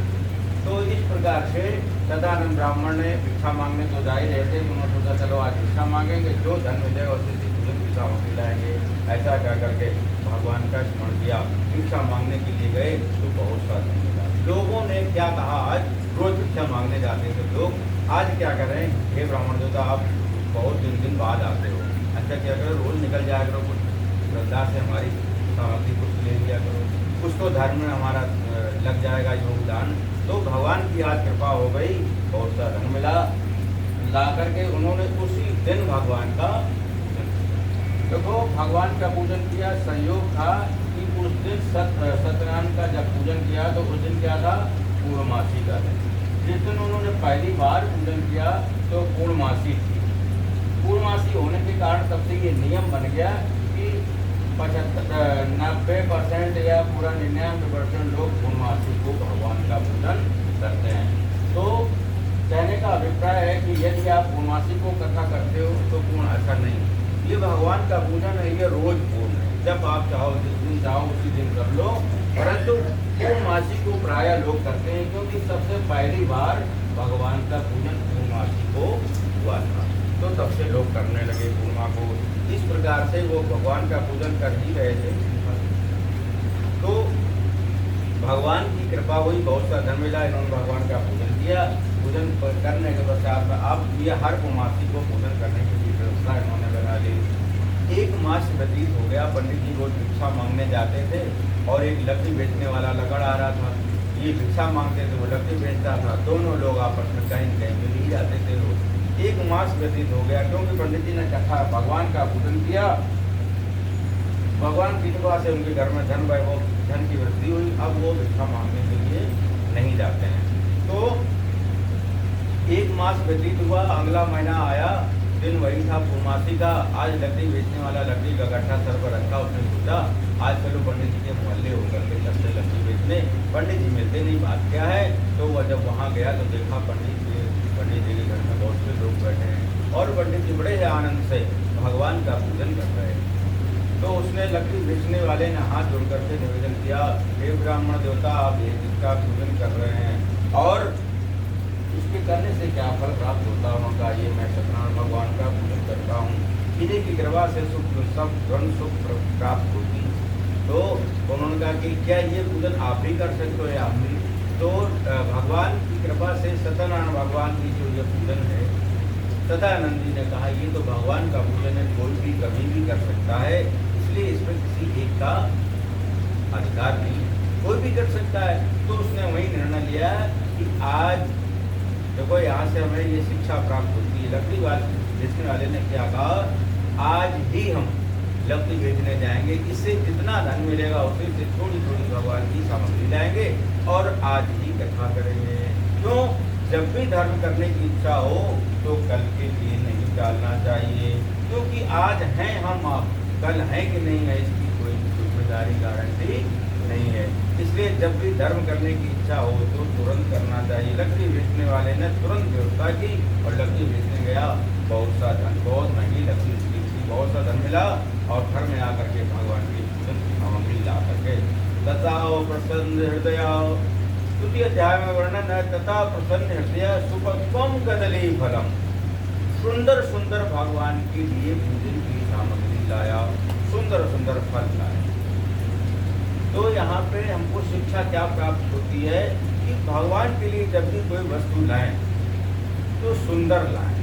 तो इस प्रकार से सदानंद ब्राह्मण ने भिक्षा मांगने तो जा ही रहे थे, उन्होंने सोचा चलो आज भिक्षा मांगेंगे, जो धन मिलेगा उससे पूजन की सामग्री लाएंगे। ऐसा कह करके भगवान का स्मरण किया, भिक्षा मांगने के लिए गए तो बहुत सा धन मिला। लोगों ने क्या कहा, आज रोज भिक्षा मांगने जाते थे लोग, आज क्या करें, हे ब्राह्मण देवता आप बहुत दिन बाद आते हो, अच्छा क्या करो रोज निकल जाया करो, कुछ श्रद्धा से हमारी सामग्री कुछ ले लिया करो, कुछ तो धर्म में हमारा लग जाएगा योगदान। तो भगवान की आज कृपा हो गई, बहुत सा धन मिला, ला करके उन्होंने उसी दिन भगवान का देखो भगवान का पूजन किया। संयोग था कि उस दिन सत्यनारायण का जब पूजन किया तो उस दिन क्या था, पूर्णमासी का दिन। जिस दिन उन्होंने पहली बार पूजन किया तो पूर्णमासी थी। पूर्णमासी होने के कारण तब से ये नियम बन गया कि 90% या पूरा 99% लोग पूर्णमासी को भगवान का पूजन करते हैं। तो कहने का अभिप्राय है कि यदि आप पूर्णमासी को कथा करते हो तो पूर्ण ऐसा नहीं, ये भगवान का पूजन है, ये रोज पूर्ण है, जब आप चाहो जिस दिन चाहो उसी दिन कर लो। परंतु पूर्णमासी को प्राय लोग करते हैं क्योंकि सबसे पहली बार भगवान का पूजन पूर्णमासी को हुआ था, तो तब से लोग करने लगे पूर्णिमा को। इस प्रकार से वो भगवान का पूजन कर ही रहे थे। तो भगवान की कृपा हुई, बहुत सा धन मिला, इन्होंने भगवान का पूजन किया। पूजन करने के पश्चात में अब ये हर पूर्णमासी को पूजन करने की व्यवस्था इन्होंने बना ली। 1 मास व्यतीत हो गया, पंडित जी रोज भिक्षा मांगने जाते थे और एक लकड़ी बेचने वाला लगड़ आ रहा था, ये भिक्षा मांगते थे, वो लकड़ी बेचता था, दोनों लोग आपस में कहीं कहीं मिल ही जाते थे रोज। 1 मास व्यतीत हो गया क्योंकि पंडित जी ने कथा भगवान का पूजन किया, भगवान की कृपा से उनके घर में धन वैभव धन की वृद्धि हुई। अब वो भिक्षा मांगने के लिए नहीं जाते हैं। तो 1 मास व्यतीत हुआ, अगला महीना आया, दिन वही था पूर्णमासी का। आज लकड़ी बेचने वाला लकड़ी का गट्ठा सर पर रखा, उसने सोचा आज चलो पंडित जी के मोहल्ले होकर के चलते लकड़ी बेचने। पंडित जी मिलते नहीं, बात क्या है। तो वह जब वहाँ गया तो देखा पंडित जी के घर में बहुत से लोग बैठे हैं और पंडित जी बड़े आनंद से भगवान का पूजन कर रहे हैं। तो उसने लकड़ी बेचने वाले ने हाथ जोड़ करके निवेदन किया, हे ब्राह्मण देवता आप ये जिसका पूजन कर रहे हैं और इसके करने से क्या फल प्राप्त होता है। उन्होंने कहा ये मैं सत्यनारायण भगवान का पूजन करता हूँ, इन्हीं की कृपा से सुख सब धन सुख प्राप्त होती है। तो उन्होंने कहा कि क्या ये पूजन आप भी कर सकते हो या हम भी। तो भगवान की कृपा से सत्यनारायण भगवान की जो ये पूजन है, सदानंद जी ने कहा ये तो भगवान का पूजन है, कोई भी कभी भी कर सकता है, इसलिए इसमें किसी एक का अधिकार नहीं, कोई भी कर सकता है। तो उसने वही निर्णय लिया कि आज देखो यहाँ से हमें ये शिक्षा प्राप्त होती है। लकड़ी बेचने वाले ने क्या कहा, आज ही हम लकड़ी बेचने जाएंगे, इससे जितना धन मिलेगा उसी से थोड़ी थोड़ी भगवान की सामग्री लाएंगे और आज ही कथा करेंगे। क्यों, जब भी धर्म करने की इच्छा हो तो कल के लिए नहीं टालना चाहिए, क्योंकि आज हैं हम आप, कल है कि नहीं है इसकी कोई जिम्मेदारी गारंटी नहीं है। इसलिए जब भी धर्म करने की इच्छा हो तो तुरंत करना चाहिए। लकड़ी बेचने वाले ने तुरंत व्यवस्था की और लकड़ी बेचने गया, बहुत सा धन, बहुत महंगी लकड़ी थी, बहुत सा धन मिला और घर में आकर के भगवान की पूजन की सामग्री ला करके। तथा प्रसन्न हृदय, द्वितीय अध्याय में वर्णन है, तथा प्रसन्न हृदय सुपक्वम कदली फलम, सुंदर सुंदर भगवान के लिए पूजन की सामग्री लाया, सुंदर सुंदर फल लाया। तो यहाँ पे हमको शिक्षा क्या प्राप्त होती है कि भगवान के लिए जब भी कोई वस्तु लाएं तो सुंदर लाएं।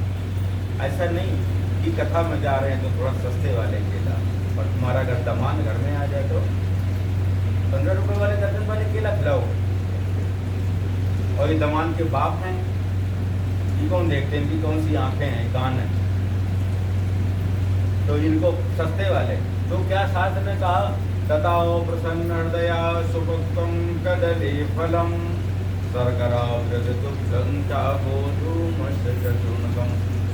ऐसा नहीं कि कथा में जा रहे हैं तो थोड़ा सस्ते वाले केला, और तुम्हारा अगर दामान घर में आ जाए तो 15 रुपए वाले दर्जन वाले केला खिलाओ। और ये दामान के बाप हैं, ये कौन देखते हैं, इनकी कौन सी आंखें हैं, कान है, तो इनको सस्ते वाले। तो क्या शास्त्र ने कहा, तथा प्रसन्न हृदय सुभक्तम कदली फलम सरकरा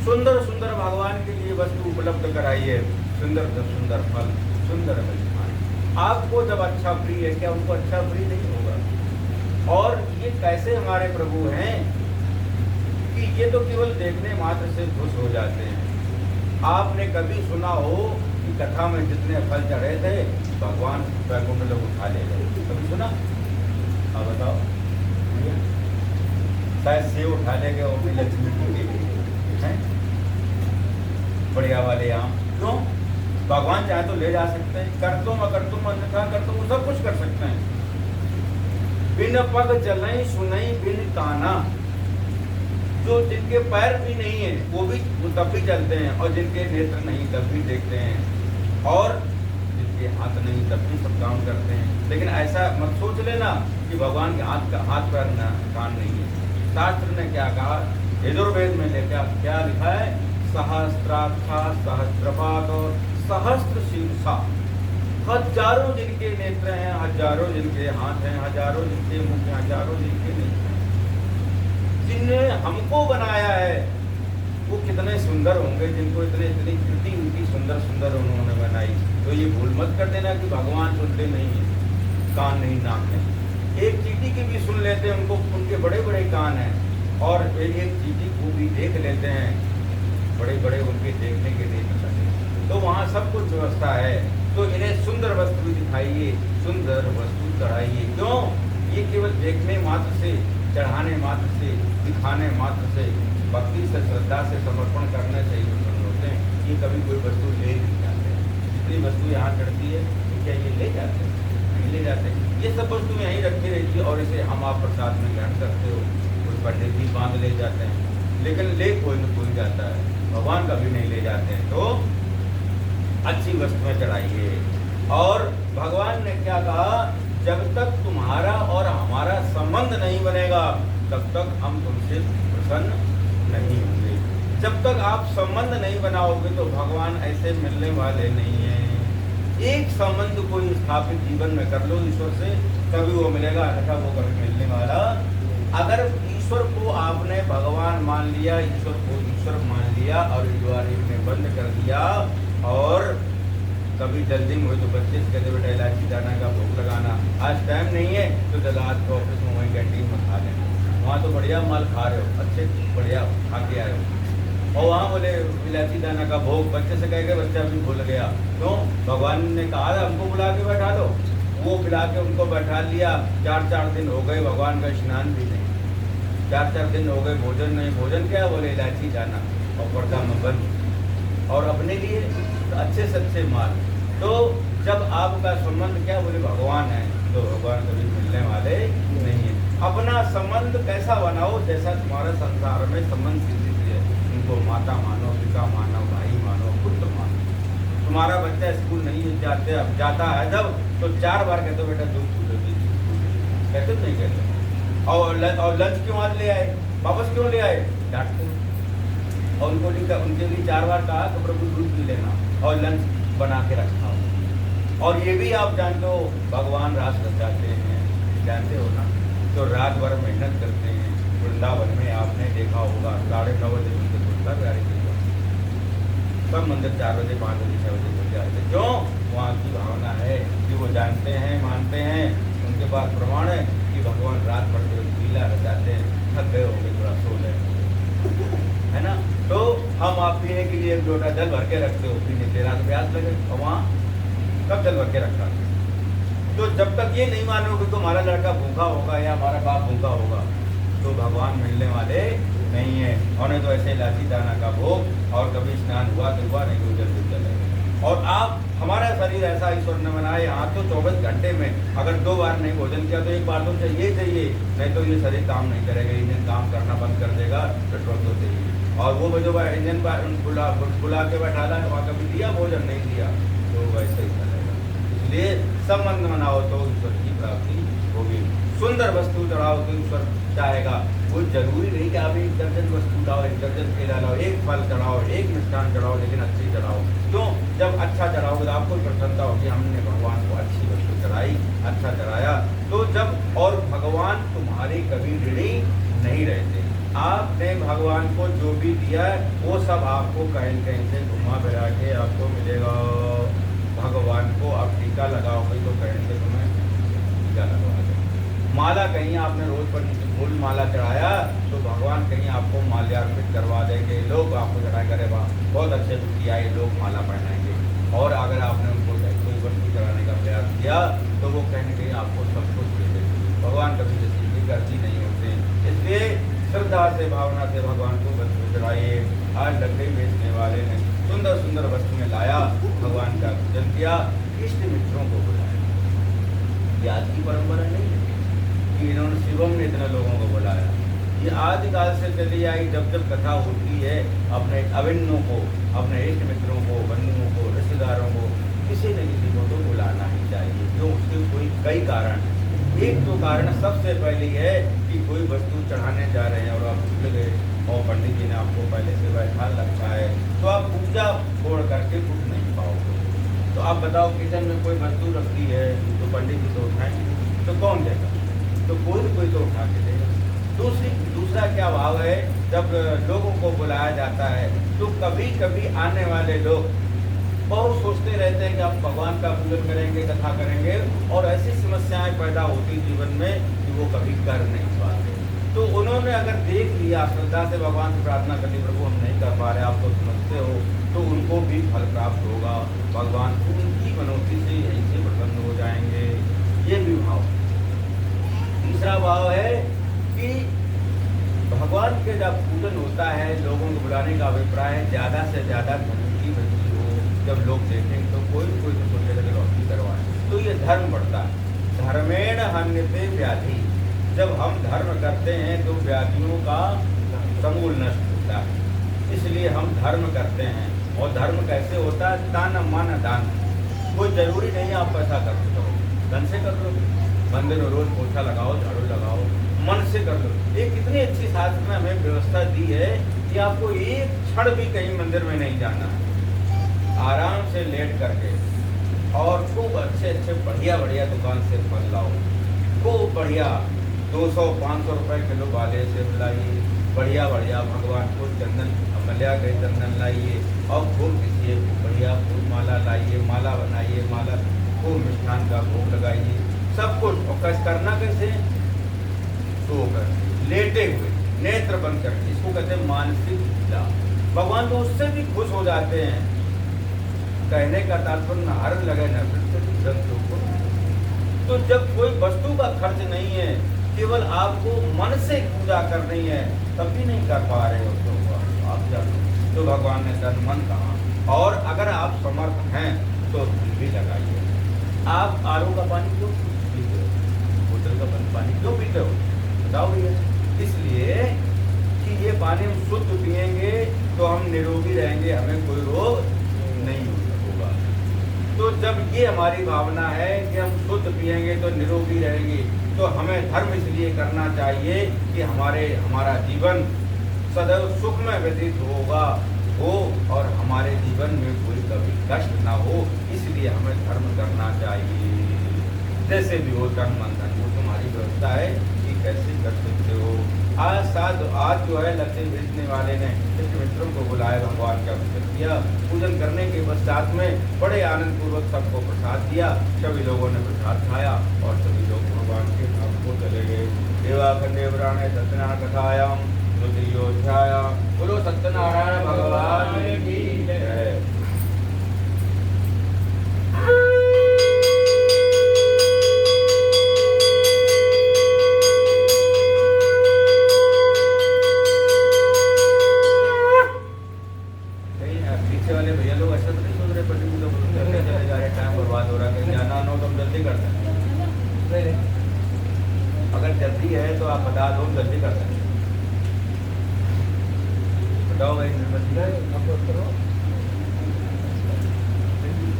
सुंदर सुंदर भगवान के लिए वस्तु उपलब्ध कराइए, सुंदर सुंदर फल, सुंदर मिष्ठान। आपको जब अच्छा प्रिय है, क्या उनको अच्छा प्रिय नहीं होगा? और ये कैसे हमारे प्रभु हैं कि ये तो केवल देखने मात्र से खुश हो जाते हैं। आपने कभी सुना हो कि कथा में जितने फल चढ़े थे भगवान बैकुंठ में लोग उठा ले गए? कभी सुना? अब बताओ। शायद सेव उठा ले गए और लक्ष्मी जी हैं बढ़िया वाले आम। क्यों? भगवान चाहे तो ले जा सकते हैं, कर तुम अगर तुम अन्यथा कर तुम सब कुछ कर सकते हैं। बिन पग चलई सुनई बिन ताना, जो जिनके पैर भी नहीं है वो तब भी चलते हैं, और जिनके नेत्र नहीं तब भी देखते हैं, और जिनके हाथ नहीं तब भी सब काम करते हैं। लेकिन ऐसा मत सोच लेना कि भगवान के हाथ पैर कान नहीं है। शास्त्र ने क्या कहा, यजुर्वेद में क्या लिखा है, सहस्त्राक्षा सहस्त्रपाद और सहस्त्र शीर्षा, हजारों जिनके नेत्र हैं, हजारों जिनके हाथ हैं, हजारों जिनके मुख हैं, हजारों जिनके नेत्र हैं। जिनने हमको बनाया है वो कितने सुंदर होंगे, जिनको इतनी कृति उनकी सुंदर सुंदर उन्होंने बनाई। तो ये भूल मत कर देना कि भगवान सुनते नहीं है, कान नहीं, नाक नहीं। एक चींटी की भी सुन लेते हैं, उनको उनके बड़े बड़े कान हैं, और एक चींटी को भी देख लेते हैं, बड़े बड़े उनके देखने के नेत्र हैं। तो वहाँ सब कुछ व्यवस्था है। तो इन्हें सुंदर वस्तु दिखाइए, सुंदर वस्तु चढ़ाइए। क्यों? ये केवल देखने मात्र से, चढ़ाने मात्र से, दिखाने मात्र से, भक्ति से, श्रद्धा से, समर्पण करने से ही प्रसन्न होते हैं। ये कभी कोई वस्तु ले नहीं जाते हैं। जितनी वस्तु यहाँ चढ़ती है तो क्या ये ले जाते हैं? नहीं ले जाते। ये सब वस्तु यहीं रखी रहती है, और इसे हम आप प्रसाद में ग्रहण करते हो, कुछ पंडित जी बांध ले जाते हैं, लेकिन ले कोई न कोई जाता है, भगवान कभी नहीं ले जाते हैं। तो अच्छी वस्तुएं चढ़ाइए। और भगवान ने क्या कहा, जब तक तुम्हारा और हमारा संबंध नहीं बनेगा तब तक हम तुमसे प्रसन्न नहीं होंगे। जब तक आप संबंध नहीं बनाओगे तो भगवान ऐसे मिलने वाले नहीं हैं। एक संबंध को स्थापित जीवन में कर लो ईश्वर से, तभी वो मिलेगा, अन्यथा वो कभी मिलने वाला। अगर ईश्वर को आपने भगवान मान लिया, ईश्वर को ईश्वर मान लिया और द्वार में बंद कर दिया, और कभी जल्दी में हो तो बच्चे से कहते बेटा इलायची दाना का भोग लगाना, आज टाइम नहीं है तो जलाद के ऑफिस में वहीं कैंटीन में खा लेना, वहाँ तो बढ़िया माल खा रहे हो, अच्छे बढ़िया खा के आए हो। और वहाँ बोले इलायची दाना का भोग, बच्चे से कह के बच्चा भी भूल गया। क्यों? भगवान ने कहा था हमको बुला के बैठा दो, वो बुला के उनको बैठा लिया। 4 दिन हो गए, भगवान का स्नान भी नहीं, 4 दिन हो गए, भोजन नहीं। भोजन क्या? बोले इलायची दाना, और पर्दा में बंद, और अपने लिए अच्छे से अच्छे माल। तो जब आपका संबंध क्या? बोले भगवान है, तो भगवान कभी मिलने वाले नहीं है। अपना संबंध कैसा बनाओ? जैसा तुम्हारा संसार में संबंध सिद्ध है, उनको माता मानो, पिता मानो, भाई मानो, पुत्र मानो। तुम्हारा बच्चा स्कूल नहीं जाता है जब, तो 4 बार कहते बेटा दूध पी लो, कहते नहीं कहते। और लंच क्यों आज ले आए, वापस क्यों ले आए? डांटते। और उनके लिए 4 बार कहा तो प्रभु दूध पी लेना, और लंच बना के रखा हो। और ये भी आप जानते हो भगवान रास रचाते हैं, जानते हो ना? तो रात भर मेहनत करते हैं। वृंदावन में आपने देखा होगा 9:30 बजे उनके खुलता गाड़ी के सब मंदिर 4 बजे 5 बजे 6 बजे खुल जाते हैं। क्यों? वहाँ की भावना है कि वो जानते हैं, मानते हैं, उनके पास प्रमाण है कि भगवान रात भर के लीला रचाते हैं, थक गए होंगे, थोड़ा सो गए, है ना? तो हम आप पीने के लिए 1 लोटा जल भर के रखते हो, पीने से रात प्यास लगे, और वहाँ कब जल भर के रखा? तो जब तक ये नहीं मानोगे कि हमारा लड़का भूखा होगा या हमारा बाप भूखा होगा, तो भगवान मिलने वाले नहीं है। उन्हें तो ऐसे इलायची दाना का भोग और कभी स्नान हुआ तो हुआ, नहीं तो जल्दी चलेगा। और आप हमारा शरीर ऐसा ईश्वर ने बनाया, यहाँ तो 24 घंटे में अगर 2 बार नहीं भोजन किया तो 1 बार तो चाहिए, नहीं तो ये शरीर काम नहीं करेगा, इंजन काम करना बंद कर देगा, पेट्रोल तो चाहिए। और वो जो इंजन बुला के बैठा है, वहाँ कभी दिया भोजन नहीं दिया तो वैसे ही चलेगा। इसलिए संबंध बनाओ तो ईश्वर की प्राप्ति होगी। सुंदर वस्तु चढ़ाओ तो ईश्वर चाहेगा। वो जरूरी नहीं कि आप 1 दर्जन वस्तु लाओ, 1 दर्जन केला लाओ, 1 फल चढ़ाओ, 1 मिष्ठान चढ़ाओ, लेकिन अच्छी चढ़ाओ। क्यों? जब अच्छा चढ़ाओगे तो आपको प्रसन्नता होगी, हमने भगवान को अच्छी वस्तु चढ़ाई, अच्छा चढ़ाया। तो जब और भगवान तुम्हारे कभी ऋणी नहीं रहते। आपने भगवान को जो भी दिया है वो सब आपको कहीं कहीं से घुमा फिरा के आपको मिलेगा। भगवान को आप टीका लगाओगे तो कहीं से तुम्हें टीका लगवा दे। माला कहीं आपने रोज पर फूल माला चढ़ाया तो भगवान कहीं आपको माल्यार्पित करवा देंगे, लोग आपको चढ़ाए करे बहुत अच्छे किया, ये लोग माला पहनाएंगे। और अगर आपने उनको कोई वस्तु चढ़ाने का प्रयास किया तो वो कहीं न कहीं आपको सब कुछ दे देंगे। भगवान कभी जैसी गर्जी नहीं होते। इसलिए श्रद्धा से भावना से भगवान को वस्तु चढ़ाइए। आज लकड़ी बेचने वाले ने सुंदर सुंदर वस्तुएं लाया, भगवान का पूजन किया, इष्ट मित्रों को बुलाया। ये आज की परंपरा नहीं है कि इन्होंने शिवम ने इतने लोगों को बुलाया। ये आदिकाल से चली आई। जब जब कथा होती है, अपने अभिन्नों को, अपने इष्ट मित्रों को, बंधुओं को, रिश्तेदारों को, किसी न किसी को तो बुलाना ही चाहिए। क्यों? उसके कोई कई कारण। एक तो कारण सबसे पहले है कि कोई वस्तु चढ़ाने जा रहे हैं और आप भूल गए और पंडित जी ने आपको पहले से बैठा रखा है, तो आप पूजा छोड़ करके उठ नहीं पाओगे। तो आप बताओ, किचन में कोई वस्तु रखी है तो पंडित जी तो उठाएंगे, तो कौन देगा? तो कोई तो उठा के देगा। दूसरा क्या भाव है, जब लोगों को बुलाया जाता है तो कभी कभी आने वाले लोग बहुत सोचते रहते हैं कि आप भगवान का पूजन करेंगे, कथा करेंगे, और ऐसी समस्याएं पैदा होती जीवन में कि वो कभी कर नहीं पाते। तो उन्होंने अगर देख लिया, श्रद्धा से भगवान से प्रार्थना करनी, प्रभु हम नहीं कर पा रहे, आप तो समझते हो, तो उनको भी फल प्राप्त होगा। भगवान उनकी मनोती से यहीं से प्रसन्न हो जाएंगे। ये भी भाव। तीसरा भाव है कि भगवान के जब पूजन होता है, लोगों को बुलाने का अभिप्राय है ज़्यादा से ज़्यादा धन की वृद्धि हो। जब लोग देखें तो कोई तो सोचे लगे रोटी करवाएं, तो ये धर्म बढ़ता है। धर्मेण हन्यते व्याधि। जब हम धर्म करते हैं तो व्याधियों का समूल नष्ट होता है। इसलिए हम धर्म करते हैं। और धर्म कैसे होता है? तन मन धन। कोई जरूरी नहीं आप पैसा खर्च करो, धन से कर लो। मंदिर में रोज पोछा लगाओ, झाड़ू लगाओ, मन से कर लो। एक कितनी अच्छी शास्त्र में हमें व्यवस्था दी है कि आपको एक क्षण भी कहीं मंदिर में नहीं जाना है। आराम से लेट करके और खूब अच्छे बढ़िया दुकान से फल लाओ, खूब बढ़िया 200-500 रुपए किलो वाले से लाइए, बढ़िया भगवान को चंदन मल्या गए चंदन लाइए और खूब पीसिए, बढ़िया फूल माला लाइए, माला बनाइए, माला खूब मिष्ठान का भोग लगाइए, सब कुछ। और कैसे करना? कैसे? सोकर, लेटे हुए, नेत्र बंद करके। इसको कहते हैं मानसिक पूजा। भगवान तो उससे भी खुश हो जाते हैं। कहने का तात्पर्य हर लगे न तो जब कोई वस्तु का खर्च नहीं है, केवल आपको मन से पूजा करनी है, तब भी नहीं कर पा रहे हो तो आप जानो तो भगवान ने तन मन कहा। और अगर आप समर्थ हैं तो धन भी लगाइए। आप आरओ का पानी क्यों पीते हो? बोतल का पानी क्यों पीते हो? बताओ भैया। इसलिए कि ये पानी हम शुद्ध पिएंगे तो हम निरोगी रहेंगे, हमें कोई रोग नहीं होगा। तो जब ये हमारी भावना है कि हम शुद्ध पिएंगे तो निरोगी रहेंगे, तो हमें धर्म इसलिए करना चाहिए कि हमारा जीवन सदैव सुख में व्यतीत हो और हमारे जीवन में कोई कभी कष्ट ना हो। इसलिए हमें धर्म करना चाहिए। जैसे भी हो तन मन धन, वो तुम्हारी व्यवस्था है कि कैसे कर सकते हो। आज जो है लक्ष्मी बेचने वाले ने इस मित्रों को बुलाया, भगवान का पूजन किया। पूजन करने के पश्चात में बड़े आनंद पूर्वक सबको प्रसाद दिया। सभी लोगों ने प्रसाद खाया और सभी लोग भगवान के धाम को चले गए। देवाखंडे पुराणे सत्यनारायण कथायाम द्वितीयोध्याय। बोलो सत्यनारायण भगवान की जय। जल्दी कर दें। नहीं नहीं अगर जल्दी है तो आप बता दो, जल्दी कर दें। बताओ भाई निर्मल जी। नहीं आप बात करो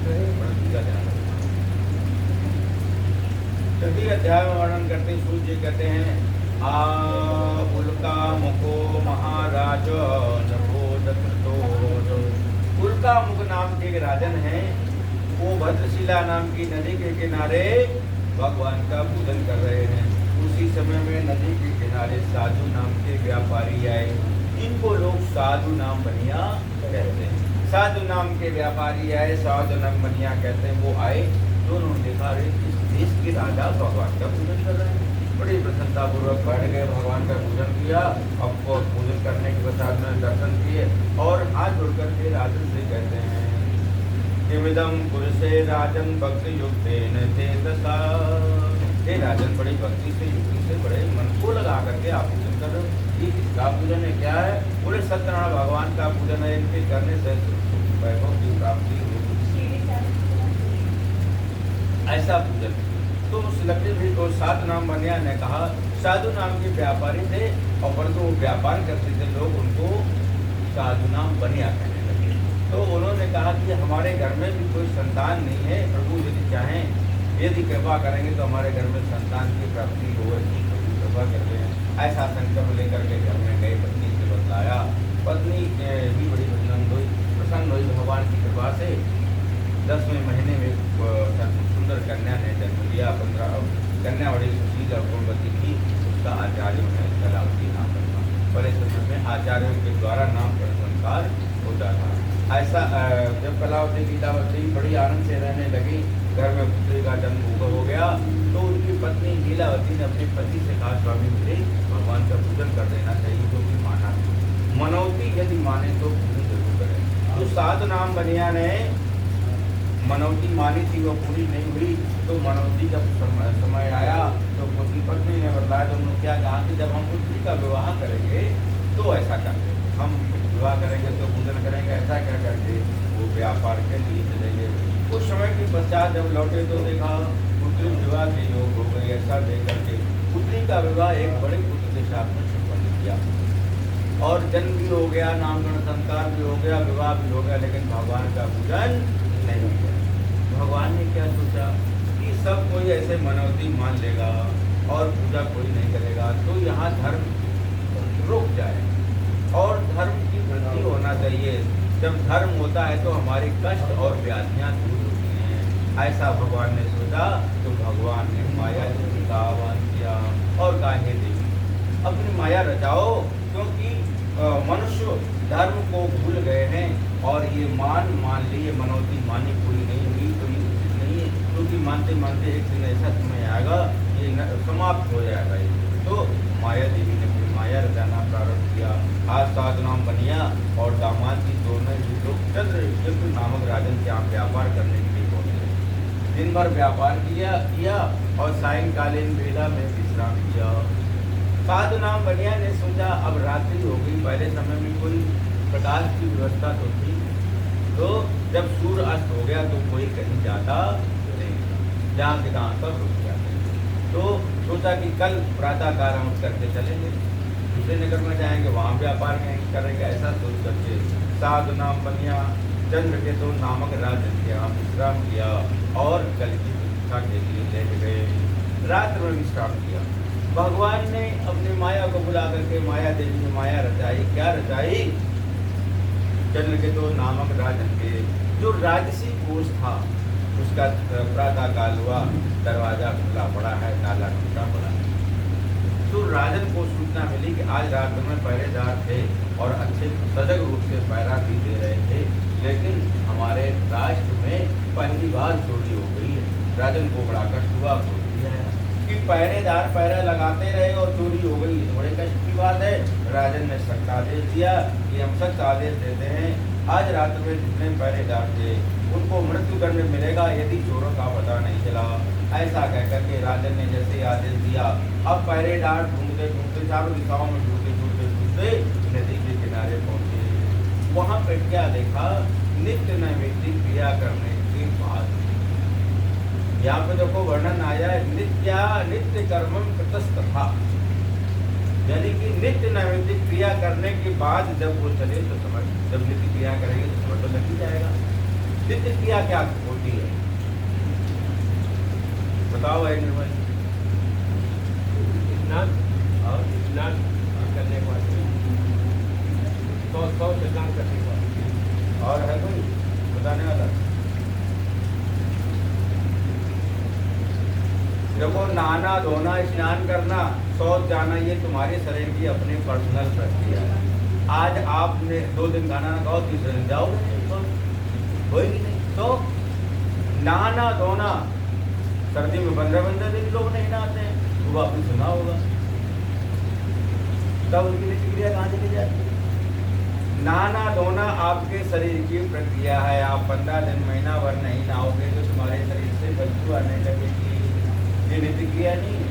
बड़ा सीधा ध्यान रखो। तृतीय अध्याय में वर्णन करते सूर्य जी कहते हैं आ उल्का मुखो महाराज उल्का मुख नाम के एक राजन हैं, वो भद्रशिला नाम की नदी के किनारे भगवान का पूजन कर रहे हैं। उसी समय में नदी के किनारे साधु नाम के व्यापारी आए, इनको लोग साधु नाम बनिया कहते हैं। साधु नाम के व्यापारी आए, साधु नाम बनिया कहते हैं। वो आए, दोनों देखा रहे इस देश के राजा भगवान का पूजन कर रहे हैं। बड़ी प्रसन्नता पूर्वक बैठ गए, भगवान का पूजन किया। अब पूजन करने के बाद में दर्शन किए और हाथ जोड़ करके राजन से कहते हैं किमिदम पुरुषे राजन भक्ति युक्तेन चेतसा। हे राजन, बड़ी भक्ति से युक्ति से बड़े मन को लगा करके आप पूजन कर रहे हो। ये किसका पूजन है, क्या है? बोले सत्यनारायण भगवान का पूजन है, इनके करने से वैभव की प्राप्ति होगी। ऐसा पूजन। तो उस लक्ष्मी भी को साधु नाम बनिया ने कहा, साधु नाम के व्यापारी थे और परंतु वो व्यापार करते थे, लोग उनको साधु नाम बनिया कहने लगे। तो उन्होंने कहा कि हमारे घर में भी कोई संतान नहीं है, प्रभु यदि चाहें, यदि कृपा करेंगे तो हमारे घर में संतान की प्राप्ति हो, प्रभु कृपा करते हैं। ऐसा संकल्प लेकर के घर में गए, पत्नी से बतलाया। पत्नी भी बड़ी प्रसन्न हुई भगवान की कृपा से। 10वें महीने में सुंदर कन्या ने जन्म लिया। 15 कन्या बड़ी सुशील और गुणवती थी। उसका आचार्य में कलावती नाम रखा। बड़े समय में आचार्यों के द्वारा नाम पर संस्कार होता था। ऐसा जब कलावती लीलावती बड़ी आनंद से रहने लगी, घर में पुत्री का जन्म हो गया, तो उनकी पत्नी लीलावती ने अपने पति से कहा, स्वामी मुझे भगवान का पूजन कर देना चाहिए, जो भी माना। मनौती यदि माने तो पूजन जरूर करें। तो साधु नाम बनिया ने मनौती मानी थी, वो पूरी नहीं हुई। तो मनौती जब समय आया तो उसकी पत्नी ने बताया, तो उन्होंने क्या कहा कि जब हम पुत्री का विवाह करेंगे तो ऐसा करते, हम विवाह करेंगे तो पूजन करेंगे, ऐसा क्या करके वो व्यापार के लिए चलेंगे। कुछ समय के पश्चात जब लौटे तो देखा पुत्री विवाह के योग हो गई। ऐसा देख करके पुत्री का विवाह एक बड़े पुत्र के साथ में संपन्न किया और जन्म भी हो गया, नामकरण संस्कार भी हो गया, विवाह भी हो गया, लेकिन भगवान का पूजन नहीं हो गया। भगवान ने क्या सोचा कि सब कोई ऐसे मनौती मान लेगा और पूजा कोई नहीं करेगा, तो यहाँ धर्म रुक जाए और धर्म की वृद्धि होना चाहिए। जब धर्म होता है तो हमारी कष्ट और व्याधियाँ दूर होती हैं। ऐसा भगवान ने सोचा। तो भगवान ने माया जी का आह्वान किया और कहा, हे देवी अपनी माया रचाओ, क्योंकि मनुष्य धर्म को भूल गए हैं और ये मान लिए मनौती मानी पूरी नहीं हुई, तो ये उचित नहीं है, क्योंकि मानते मानते एक दिन ऐसा समय आएगा ये समाप्त हो जाएगा। तो माया देवी ने फिर माया रचाना प्रारंभ किया। आज साधु नाम बनिया और दामाद जी दोनों ही लोग चंद्र नामक राजन के यहाँ व्यापार करने के लिए पहुंचे। दिन भर व्यापार किया और सायंकालीन वेला में विश्राम किया। साधु नाम बनिया ने सोचा अब रात्रि हो गई, पहले समय में कोई प्रकाश की व्यवस्था तो थी, तो जब सूर्य अस्त हो गया तो कोई कहीं जाता नहीं, जहाँ के तहाँ सब रुक जाते। तो सोचा कि कल प्रातः काल हम करके चलेंगे, दूसरे नगर में जाएंगे, वहाँ व्यापार करेंगे। ऐसा सोच करके साधु नाम बनिया चंद्रकेतु नामक राजन के यहाँ विश्राम किया और कल की परीक्षा के लिए लेट गए। रात में विश्राम किया। भगवान ने अपनी माया को बुला करके माया देवी ने माया रचाई। क्या रचाई? चंद्रकेतु नामक राजन के जो राजसी कोष था उसका प्रातः काल हुआ, दरवाजा खुला पड़ा है, ताला टूटा पड़ा है। तो राजन को सूचना मिली कि आज रात में पहरेदार थे और अच्छे सजग रूप से पहरा भी दे रहे थे, लेकिन हमारे राष्ट्र में पहली बार चोरी हो गई है। राजन को बड़ा कष्ट हुआ कि पहरेदार पहरा लगाते रहे और चोरी हो गई, बड़े कष्ट की बात है। राजन ने सख्त आदेश दिया कि हम सख्त आदेश देते हैं, आज रात में जितने पहरेदार थे उनको मृत्यु दंड मिलेगा यदि चोरों का पता नहीं चला। ऐसा कहकर के राजन ने जैसे आदेश दिया, अब पहरेदार ढूंढते ढूंढते चारों दिशाओं में ढूंढते नदी के किनारे पहुंचे। वहाँ पर क्या देखा? नित्य नैमित्तिक क्रिया करने के बाद यहाँ पे देखो वर्णन आया है नित्या नित्य कर्मम कृतस्तथा, यानी कि नित्य नैमित्तिक क्रिया करने के बाद जब वो चले तो समझ, जब नित्य क्रिया करेंगे तो समझ तो लग ही जाएगा। नित्य क्रिया क्या होती है बताओ है निर्मल? स्नान और स्नान करने के बाद 100 स्नान करने के बाद और है कोई बताने वाला? देखो नहाना धोना स्नान करना शौच जाना ये तुम्हारे शरीर की अपनी पर्सनल प्रक्रिया है। आज आपने 2 दिन खाना ना खाओ, तीसरे दिन जाओगे होएगी नहीं। तो नहाना धोना सर्दी में 15 दिन लोग नहीं नहाते हैं, वो आपने सुना होगा। तब उनकी नित्य क्रिया कहाँ चली जाती है? नहाना धोना आपके शरीर की प्रक्रिया है। आप 15 दिन महीना भर नहीं नहाओगे तो तुम्हारे शरीर से बदबू आने लगेगी, ये नित्य क्रिया नहीं है।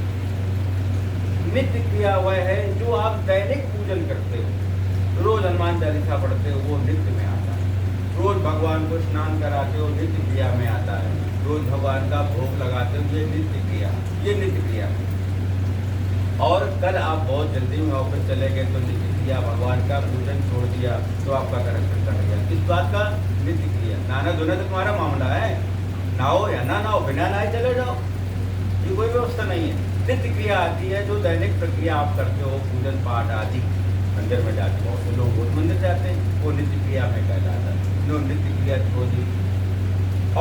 नित्य क्रिया वह है जो आप दैनिक पूजन करते हो, रोज हनुमान चालीसा पढ़ते हो, वो नित्य में आता है। रोज भगवान को स्नान कराते हो, नित्य क्रिया में आता है। रोज भगवान का भोग लगाते हो, ये नित्य क्रिया, ये नित्य क्रिया है। और कल आप बहुत जल्दी में ऑफिस चले गए तो नित्य क्रिया भगवान का पूजन छोड़ दिया तो आपका कनेक्शन कट गया। किस बात का? नित्य क्रिया। नहाना धोना तो तुम्हारा मामला है, नहाओ या ना नहाओ, बिना नहाए चले जाओ, ये कोई व्यवस्था नहीं है। नित्य क्रिया आती है जो दैनिक प्रक्रिया आप करते हो, पूजन पाठ आदि। मंदिर में जाते हो तो लोग बहुत मंदिर जाते हैं, वो नित्य क्रिया में कहलाता है। जो नित्य क्रिया छोड़ दी।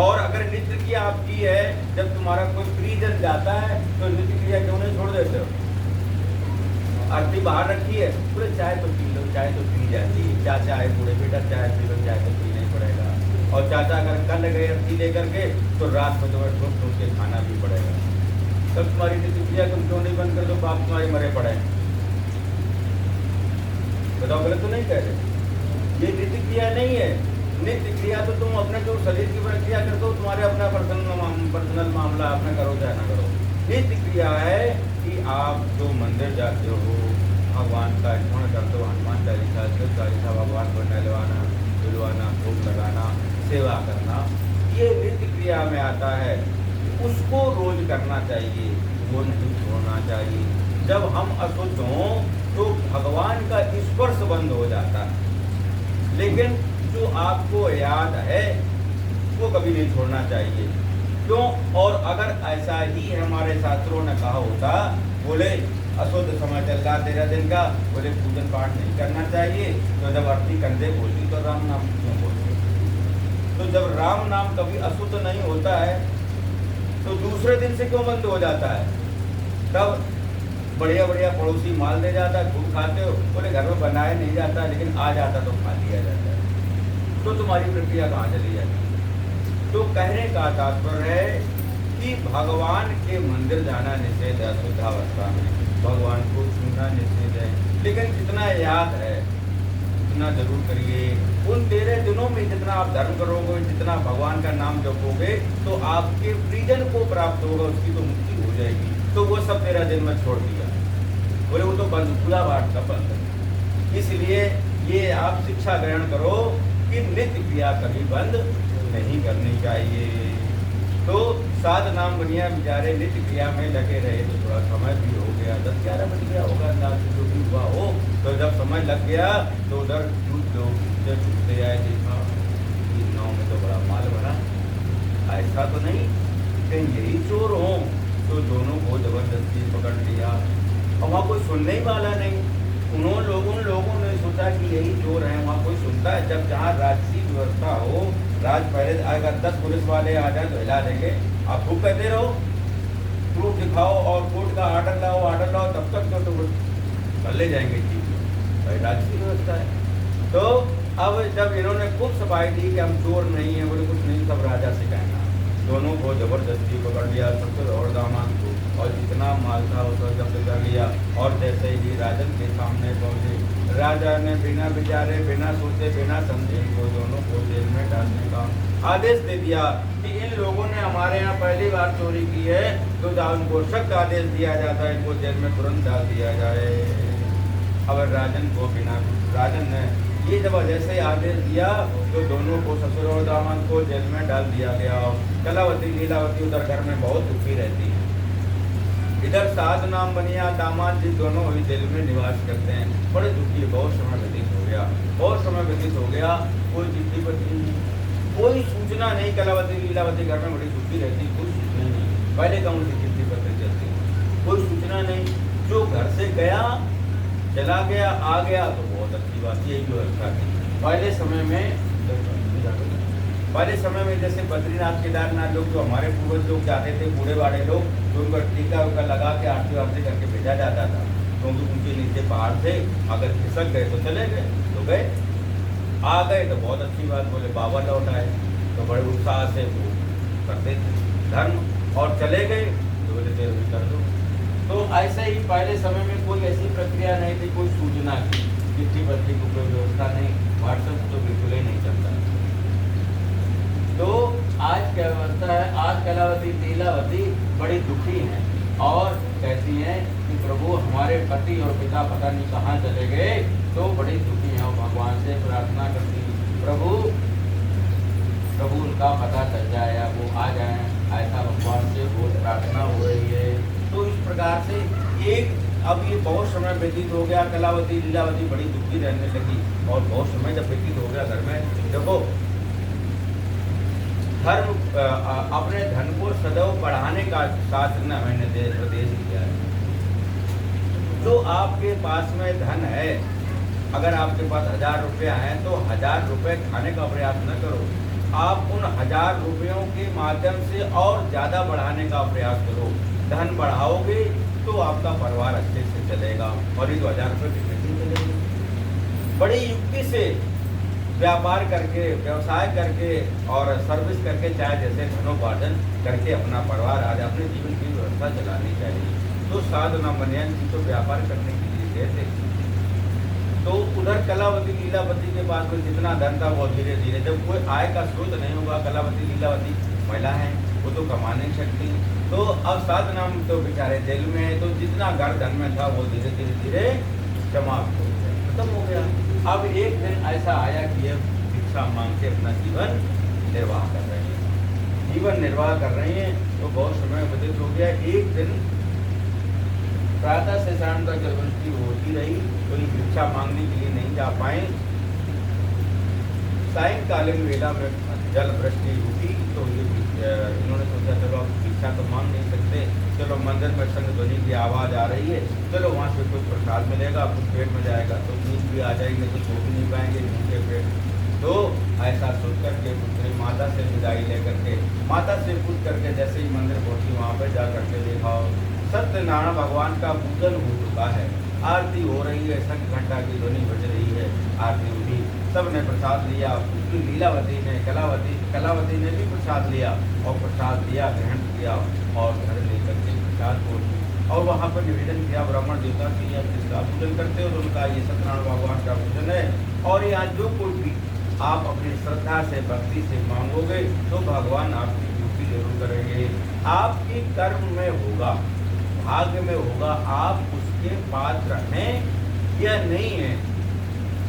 और अगर नित्य क्रिया आपकी है, जब तुम्हारा कोई प्रियजन जाता है तो नित्य क्रिया क्यों नहीं छोड़ देते हो? आरती बाहर रखी है, पूरे चाय तो पी लो, चाय तो पी जाती है। चाचा है बूढ़े, बेटा चाय पी लो, चाय तो पी नहीं पड़ेगा। और चाचा अगर कल गए आरती लेकर के तो रात में तुम्हें ठोक ठोक के खाना भी पड़ेगा। तब तुम्हारी नित्य क्रिया तुम क्यों नहीं बंद कर दो? बाप तुम्हारे मरे पड़े, बताओ गलत तो नहीं कह रहे? ये नित्य क्रिया नहीं है। नित्य क्रिया तो तुम अपने जो शरीर की प्रक्रिया करते हो, तुम्हारे अपना पर्सनल मामला, अपना करो चाहे ना करो। नित्य क्रिया है कि आप जो मंदिर जाते हो, भगवान का स्मरण करते हो, हनुमान चालीसा, शिव चालीसा, भगवान को नहलवाना धुलवाना, भोग लगाना, सेवा करना, ये नित्य क्रिया में आता है। उसको रोज करना चाहिए, वो नहीं छोड़ना चाहिए। जब हम अशुद्ध हों तो भगवान का स्पर्श बंद हो जाता है, लेकिन जो आपको याद है वो कभी नहीं छोड़ना चाहिए। क्यों? और अगर ऐसा ही हमारे शास्त्रों ने कहा होता, बोले अशुद्ध समय चल रहा 13 दिन का, बोले पूजन पाठ नहीं करना चाहिए, तो जब आरती कंधे बोलती तो राम नाम क्यों बोलते? तो जब राम नाम कभी अशुद्ध नहीं होता है तो दूसरे दिन से क्यों बंद हो जाता है? तब बढ़िया बढ़िया पड़ोसी माल दे जाता है, खूब खाते हो, बोले घर में बनाया नहीं जाता, लेकिन आ जाता तो खा लिया जाता है। तो तुम्हारी प्रक्रिया कहाँ चली जाती? तो कहने का तात्पर्य है कि भगवान के मंदिर जाना निषेध है अशुद्धावस्था में, भगवान को छूना निषेध है, लेकिन जितना याद है उतना जरूर करिए। उन 13 दिनों में जितना आप धर्म करोगे, जितना भगवान का नाम जपोगे, तो आपके प्रियजन को प्राप्त होगा, उसकी तो मुक्ति हो जाएगी। तो वो सब 13 दिन में छोड़ दिया, बोले वो तो बंद, पूरा बात का बंद है। इसलिए ये आप शिक्षा ग्रहण करो कि नित्य क्रिया कभी बंद नहीं करनी चाहिए। तो सात नाम बनिया बेचारे नित्य क्रिया में लगे रहे, तो थोड़ा समय भी हो गया, 10-11 बज गया होगा अंदाज से, जो भी हुआ हो। तो जब समय लग गया तो उधर लोग छूटते आए, देखा इस नाव में तो बड़ा माल बना। ऐसा तो नहीं कहीं यही चोर हो, तो दोनों को जबरदस्ती पकड़ लिया और वहाँ कोई सुनने ही वाला नहीं। उन लोगों ने सोचा कि यही चोर हैं, वहाँ कोई सुनता है? जब जहाँ राजसी व्यवस्था हो, राज पहले अगर 10 पुलिस वाले आ जाए तो हिला देंगे। आप खूब कहते रहो, प्रूफ दिखाओ और कोर्ट का ऑर्डर लाओ, तब तक तो कर ले जाएंगे चीज, भाई राजसी व्यवस्था है। तो अब जब इन्होंने खूब सफाई दी कि हम चोर नहीं है, बोले कुछ नहीं, सब राजा से कहना। दोनों को जबरदस्ती पकड़ लिया, सबसे और दामाद को, और जितना माल था उसको जब्त कर लिया। और जैसे ही राजन के सामने पहुंचे, राजा ने बिना विचारे, बिना सोचे, बिना समझे को दोनों को जेल में डालने का आदेश दे दिया कि इन लोगों ने हमारे यहाँ पहली बार चोरी की है, तो उनको सख्त आदेश दिया जाता है, इनको जेल में तुरंत डाल दिया जाए। अब राजन ने ये जब जैसे आदेश दिया तो दोनों को, ससुर और दामाद को, जेल में डाल दिया गया। कलावती लीलावती उधर घर में बहुत दुखी रहती है। इधर सास नाम बनिया दामाद जी दोनों ही दिल में निवास करते हैं, बड़े दुखी। बहुत समय व्यतीत हो गया, बहुत समय व्यतीत हो गया, कोई चिट्ठी पत्री नहीं, कोई सूचना नहीं। कलावती लीलावती घर में बड़ी दुखी रहती, कोई सूचना नहीं। पहले कौन सी चिट्ठी पत्र चलती, कोई सूचना नहीं। जो घर से गया चला गया, आ गया तो बहुत अच्छी बात, यही व्यवस्था थी पहले समय में। पहले समय में जैसे बद्रीनाथ केदारनाथ लोग, जो हमारे पूर्वज लोग जाते थे, बूढ़े बाड़े लोग, तो उनका टीका उका लगा के आरती वारती करके भेजा जाता था, क्योंकि उनके नीचे पहाड़ थे। अगर खिसक गए तो चले गए, तो गए, आ गए तो बहुत अच्छी बात, बोले बाबा लौट आए, तो बड़े उत्साह से वो करते थे धर्म। और चले गए तो बोले थे कर दो। तो ऐसे ही पहले समय में कोई ऐसी प्रक्रिया नहीं थी, कोई सूचना की, चिट्ठी पत्री की कोई व्यवस्था नहीं, व्हाट्सएप तो बिल्कुल ही नहीं चलता। तो आज क्या व्यवस्था है, आज कलावती लीलावती बड़ी दुखी हैं और कहती हैं कि प्रभु हमारे पति और पिता पता नहीं कहाँ चले गए, तो बड़ी दुखी हैं और भगवान से प्रार्थना करती हैं, प्रभु उनका पता चल जाए या वो आ जाए, ऐसा भगवान से बहुत प्रार्थना हो रही है। तो इस प्रकार से अब ये बहुत समय व्यतीत हो गया, कलावती लीलावती बड़ी दुखी रहने लगी। और बहुत समय जब व्यतीत हो गया घर में, देखो धर्म अपने धन को सदैव बढ़ाने का शास्त्र ने हमें निर्देश दिया है। जो आपके पास में धन है, अगर आपके पास 1000 रुपया है तो 1000 रुपये खाने का प्रयास न करो, आप उन 1000 रुपयों के माध्यम से और ज़्यादा बढ़ाने का प्रयास करो। धन बढ़ाओगे तो आपका परिवार अच्छे से चलेगा, और ये 1000 रुपये की खेती चलेगी। बड़ी युक्ति से व्यापार करके, व्यवसाय करके और सर्विस करके, चाहे जैसे धनोपार्जन करके अपना परिवार आज अपने जीवन की व्यवस्था चलानी चाहिए। तो साधना बनियान जी तो व्यापार करने के लिए गए थे, तो उधर कलावती लीलावती के पास में जितना धन था वो धीरे धीरे, जब कोई आय का स्रोत नहीं होगा, कलावती लीलावती महिला है, वो तो कमा नहीं सकती, तो अब साधना तो बेचारे जेल में है, तो जितना घर धन में था वो धीरे धीरे धीरे समाप्त हो गया, खत्म हो गया। अब एक दिन ऐसा आया कि अब भिक्षा मांग के अपना जीवन निर्वाह कर रहे हैं, जीवन निर्वाह कर रहे हैं। तो बहुत समय व्यतीत हो गया। एक दिन प्रातः से शाम तक जब उनकी होती रही, तो ये भिक्षा मांगने के लिए नहीं जा पाए। सायंकालीन वेला में जल वृष्टि हुई, तो ये इन्होंने सोचा चलो अब भिक्षा तो मांग नहीं सकते, चलो मंदिर में संग ध्वनि की आवाज़ आ रही है, चलो वहाँ से कुछ प्रसाद मिलेगा, कुछ पेट में जाएगा, तो नींद भी आ जाएगी, तो सो भी नहीं पाएंगे भूखे पेट। तो ऐसा सोच करके पुत्री माता से विदाई लेकर के, माता से पूछ करके जैसे ही मंदिर पहुँची, वहाँ पर जा करके देखा सत्यनारायण भगवान का पूजन हो चुका है, आरती हो रही है, शंख घंटा की ध्वनि बज रही है, आरती हुई, सबने प्रसाद लिया। उसकी लीलावती ने, कलावती ने भी प्रसाद लिया और प्रसाद दिया, ग्रहण किया और घर लेकर के प्रसाद को और वहाँ पर निवेदन किया ब्राह्मण देवता की, आप जिसका पूजन करते हो तो उनका ये सत्यनारायण भगवान का पूजन है। और यहाँ जो कोई भी आप अपनी श्रद्धा से, भक्ति से मांगोगे तो भगवान आपकी पूर्ति जरूर करेंगे। आपकी कर्म में होगा, भाग्य में होगा, आप उसके पात्र हैं या नहीं है।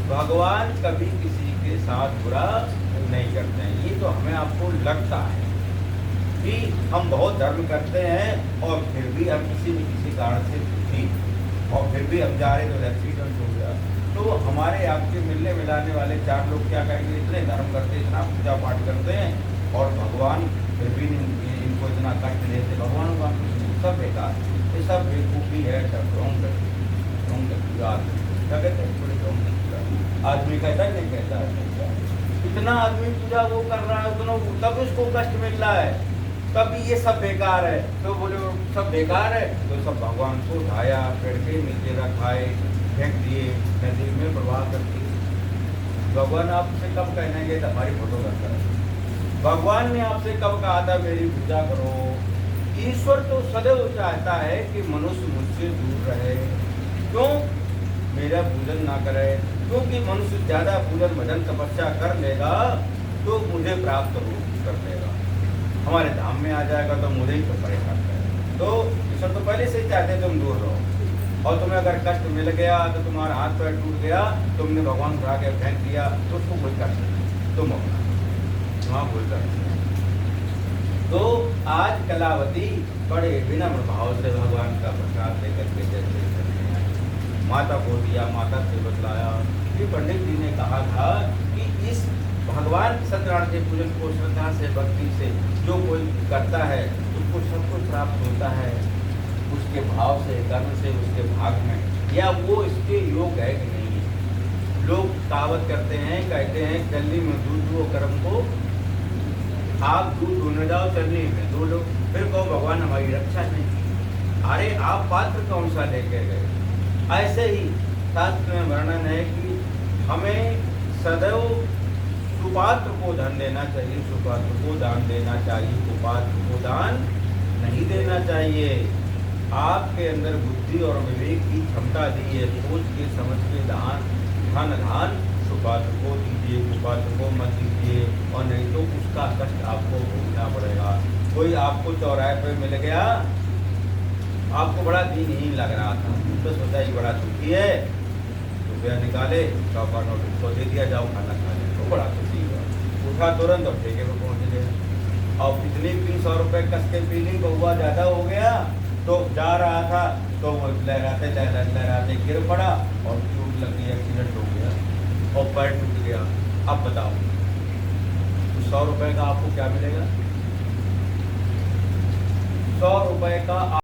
भगवान कभी किसी के साथ बुरा नहीं करते हैं। ये तो हमें आपको लगता है कि हम बहुत धर्म करते हैं और फिर भी हम किसी कारण से दुखी, और फिर भी हम जा रहे तो एक्सीडेंट हो गया, तो हमारे आपके मिलने मिलाने वाले 4 लोग क्या कहेंगे, इतने धर्म करते, इतना पूजा पाठ करते हैं और भगवान फिर भी इनको इतना कष्ट देते, भगवान का सब बेकार, ये सब बेवकूफ़ी है, सब ढोंग क्या कहते हैं, थोड़ी ढोंग आदमी कहता है, नहीं कहता है, इतना आदमी पूजा वो कर रहा है, उतना तब उसको कष्ट मिल रहा है, तब ये सब बेकार है। तो बोले सब बेकार है, तो सब भगवान को उठाया, पेड़ के नीचे रखाए, फेंक दिए, नदी में प्रवाह कर दिए। भगवान आपसे कब कहने गए हमारी फोटो करता है? भगवान ने आपसे कब कहा था मेरी पूजा करो? ईश्वर तो सदैव चाहता है कि मनुष्य मुझसे दूर रहे, क्यों मेरा पूजन ना करे, क्योंकि मनुष्य ज़्यादा पूजन भजन तपस्या कर लेगा तो मुझे प्राप्त कर लेगा, हमारे धाम में आ जाएगा तो मुझे ही तो परेशान करेगा। तो ईश्वर तो पहले से ही चाहते तुम दूर रहो, और तुम्हें अगर कष्ट मिल गया तो तुम्हारा हाथ पैर टूट गया, तुमने भगवान उठा के फेंक दिया, तो उसको कोई कर सकते तुम अपना वहाँ भूल कर। तो आज कलावती बड़े विनम्र भाव से भगवान का प्रसाद लेकर के जैसे माता को दिया, माता से बतलाया कि पंडित जी ने कहा था कि इस भगवान सत्यनारायण के पूजन को श्रद्धा से, भक्ति से जो कोई करता है उसको सब कुछ प्राप्त होता है, उसके भाव से, कर्म से, उसके भाग में, या वो इसके योग है कि नहीं है। लोग कहावत करते हैं, कहते हैं चलनी में दूध दो कर्म को, आप दूध ढूंढने जाओ चलनी में दो लोग, फिर कहो भगवान हमारी रक्षा नहीं। अरे आप पात्र कौन सा लेके गए। ऐसे ही शास्त्र में वर्णन है कि हमें सदैव सुपात्र को धन देना चाहिए, सुपात्र को दान देना चाहिए, कुपात्र को दान नहीं देना चाहिए। आपके अंदर बुद्धि और विवेक की क्षमता दी है, सोच के समझ के धन सुपात्र को दीजिए, कुपात्र को मत दीजिए, और नहीं तो उसका कष्ट आपको भोगना पड़ेगा। कोई आपको चौराहे पे मिल गया, आपको बड़ा दीनहीन लग रहा था, तो सोचा ये बड़ा दुखी है, रुपया निकाले, 100 का नोट उसको दे दिया, जाओ खाना खा ले, तो बड़ा खुशी हुआ, उठा तुरंत और ठेके पे पहुँच गया। और कितनी 300 रुपये कस के पी ली, बहुआ ज़्यादा हो गया, तो जा रहा था तो वो लहराते गिर पड़ा और चोट लग गई, एक्सीडेंट हो गया और पैर टूट गया। अब बताओ 100 रुपये का आपको क्या मिलेगा। 100 रुपये का